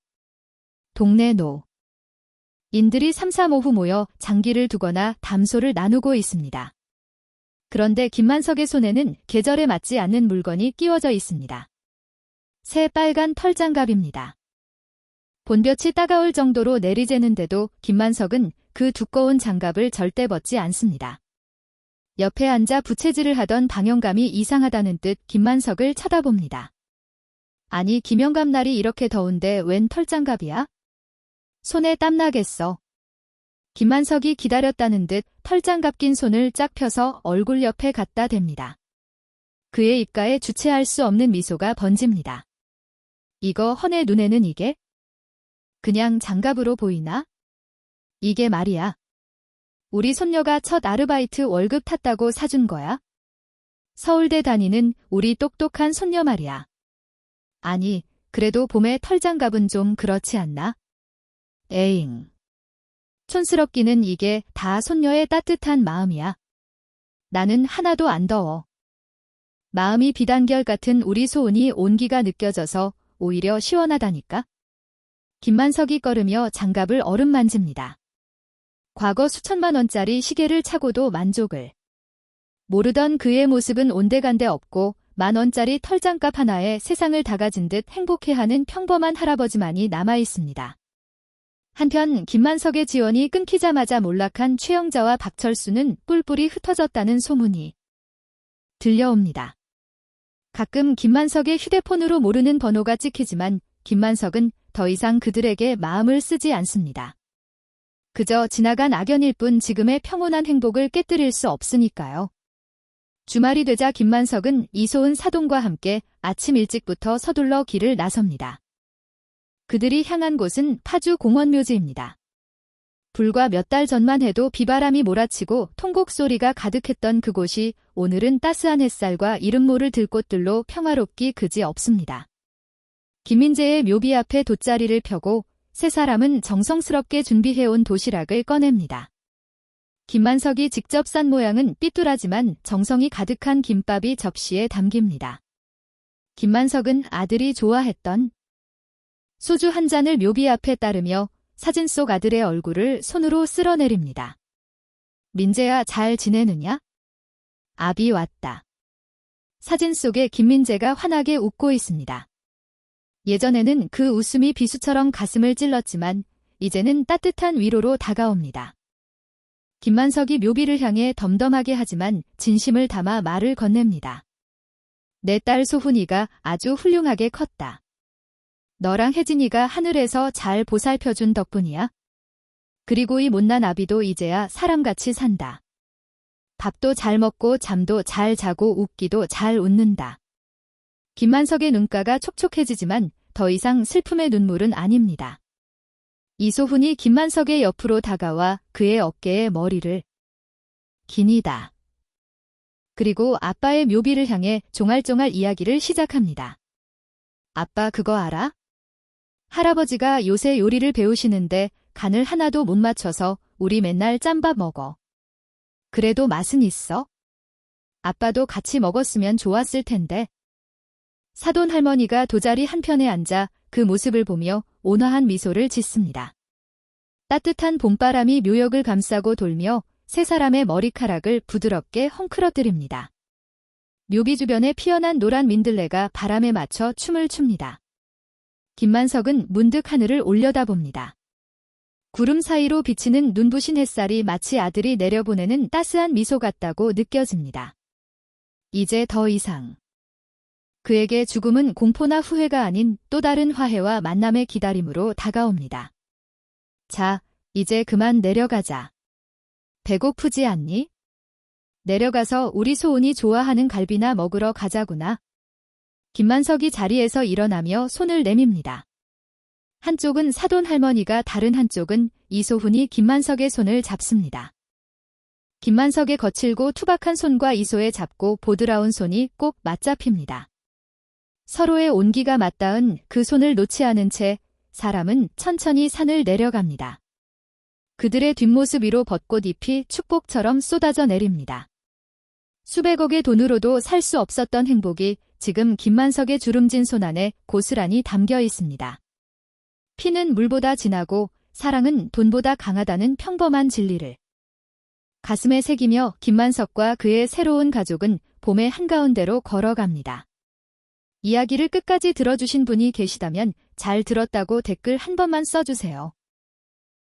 동네 노인들이 삼삼오후 모여 장기를 두거나 담소를 나누고 있습니다. 그런데 김만석의 손에는 계절에 맞지 않는 물건이 끼워져 있습니다. 새 빨간 털장갑입니다. 본볕이 따가울 정도로 내리쬐는데도 김만석은 그 두꺼운 장갑을 절대 벗지 않습니다. 옆에 앉아 부채질을 하던 방영감이 이상하다는 듯 김만석을 쳐다봅니다. 아니 김영감 날이 이렇게 더운데 웬 털장갑이야? 손에 땀나겠어. 김만석이 기다렸다는 듯 털장갑 낀 손을 짝 펴서 얼굴 옆에 갖다 댑니다. 그의 입가에 주체할 수 없는 미소가 번집니다. 이거 헌의 눈에는 이게? 그냥 장갑으로 보이나? 이게 말이야. 우리 손녀가 첫 아르바이트 월급 탔다고 사준 거야? 서울대 다니는 우리 똑똑한 손녀 말이야. 아니, 그래도 봄에 털장갑은 좀 그렇지 않나? 에잉. 촌스럽기는 이게 다 손녀의 따뜻한 마음이야. 나는 하나도 안 더워. 마음이 비단결 같은 우리 소은이 온기가 느껴져서 오히려 시원하다니까? 김만석이 꺼르며 장갑을 얼음 만집니다. 과거 수천만 원짜리 시계를 차고도 만족을. 모르던 그의 모습은 온데간데 없고 10,000원짜리 털장갑 하나에 세상을 다 가진 듯 행복해하는 평범한 할아버지만이 남아있습니다. 한편 김만석의 지원이 끊기자마자 몰락한 최영자와 박철수는 뿔뿔이 흩어졌다는 소문이 들려옵니다. 가끔 김만석의 휴대폰으로 모르는 번호가 찍히지만 김만석은 더 이상 그들에게 마음을 쓰지 않습니다. 그저 지나간 악연일 뿐 지금의 평온한 행복을 깨뜨릴 수 없으니까요. 주말이 되자 김만석은 이소은 사돈과 함께 아침 일찍부터 서둘러 길을 나섭니다. 그들이 향한 곳은 파주 공원묘지입니다. 불과 몇 달 전만 해도 비바람이 몰아치고 통곡 소리가 가득했던 그곳이 오늘은 따스한 햇살과 이름 모를 들꽃들로 평화롭기 그지없습니다. 김민재의 묘비 앞에 돗자리를 펴고 세 사람은 정성스럽게 준비해온 도시락을 꺼냅니다. 김만석이 직접 싼 모양은 삐뚤하지만 정성이 가득한 김밥이 접시에 담깁니다. 김만석은 아들이 좋아했던 소주 한 잔을 묘비 앞에 따르며 사진 속 아들의 얼굴을 손으로 쓸어내립니다. 민재야, 잘 지내느냐? 아비 왔다. 사진 속에 김민재가 환하게 웃고 있습니다. 예전에는 그 웃음이 비수처럼 가슴을 찔렀지만 이제는 따뜻한 위로로 다가옵니다. 김만석이 묘비를 향해 덤덤하게 하지만 진심을 담아 말을 건넵니다. 내 딸 소훈이가 아주 훌륭하게 컸다. 너랑 혜진이가 하늘에서 잘 보살펴준 덕분이야. 그리고 이 못난 아비도 이제야 사람같이 산다. 밥도 잘 먹고 잠도 잘 자고 웃기도 잘 웃는다. 김만석의 눈가가 촉촉해지지만 더 이상 슬픔의 눈물은 아닙니다. 이소훈이 김만석의 옆으로 다가와 그의 어깨에 머리를 기니다. 그리고 아빠의 묘비를 향해 종알종알 이야기를 시작합니다. 아빠 그거 알아? 할아버지가 요새 요리를 배우시는데 간을 하나도 못 맞춰서 우리 맨날 짬밥 먹어. 그래도 맛은 있어? 아빠도 같이 먹었으면 좋았을 텐데. 사돈 할머니가 도자리 한편에 앉아 그 모습을 보며 온화한 미소를 짓습니다. 따뜻한 봄바람이 묘역을 감싸고 돌며 세 사람의 머리카락을 부드럽게 헝클어뜨립니다. 묘비 주변에 피어난 노란 민들레가 바람에 맞춰 춤을 춥니다. 김만석은 문득 하늘을 올려다봅니다. 구름 사이로 비치는 눈부신 햇살이 마치 아들이 내려보내는 따스한 미소 같다고 느껴집니다. 이제 더 이상 그에게 죽음은 공포나 후회가 아닌 또 다른 화해와 만남의 기다림으로 다가옵니다. 자, 이제 그만 내려가자. 배고프지 않니? 내려가서 우리 소은이 좋아하는 갈비나 먹으러 가자구나. 김만석이 자리에서 일어나며 손을 내밉니다. 한쪽은 사돈 할머니가 다른 한쪽은 이소훈이 김만석의 손을 잡습니다. 김만석의 거칠고 투박한 손과 이소의 잡고 보드라운 손이 꼭 맞잡힙니다. 서로의 온기가 맞닿은 그 손을 놓지 않은 채 사람은 천천히 산을 내려갑니다. 그들의 뒷모습 위로 벚꽃잎이 축복처럼 쏟아져 내립니다. 수백억의 돈으로도 살 수 없었던 행복이 지금 김만석의 주름진 손 안에 고스란히 담겨 있습니다. 피는 물보다 진하고 사랑은 돈보다 강하다는 평범한 진리를 가슴에 새기며 김만석과 그의 새로운 가족은 봄의 한가운데로 걸어갑니다. 이야기를 끝까지 들어주신 분이 계시다면 잘 들었다고 댓글 한 번만 써주세요.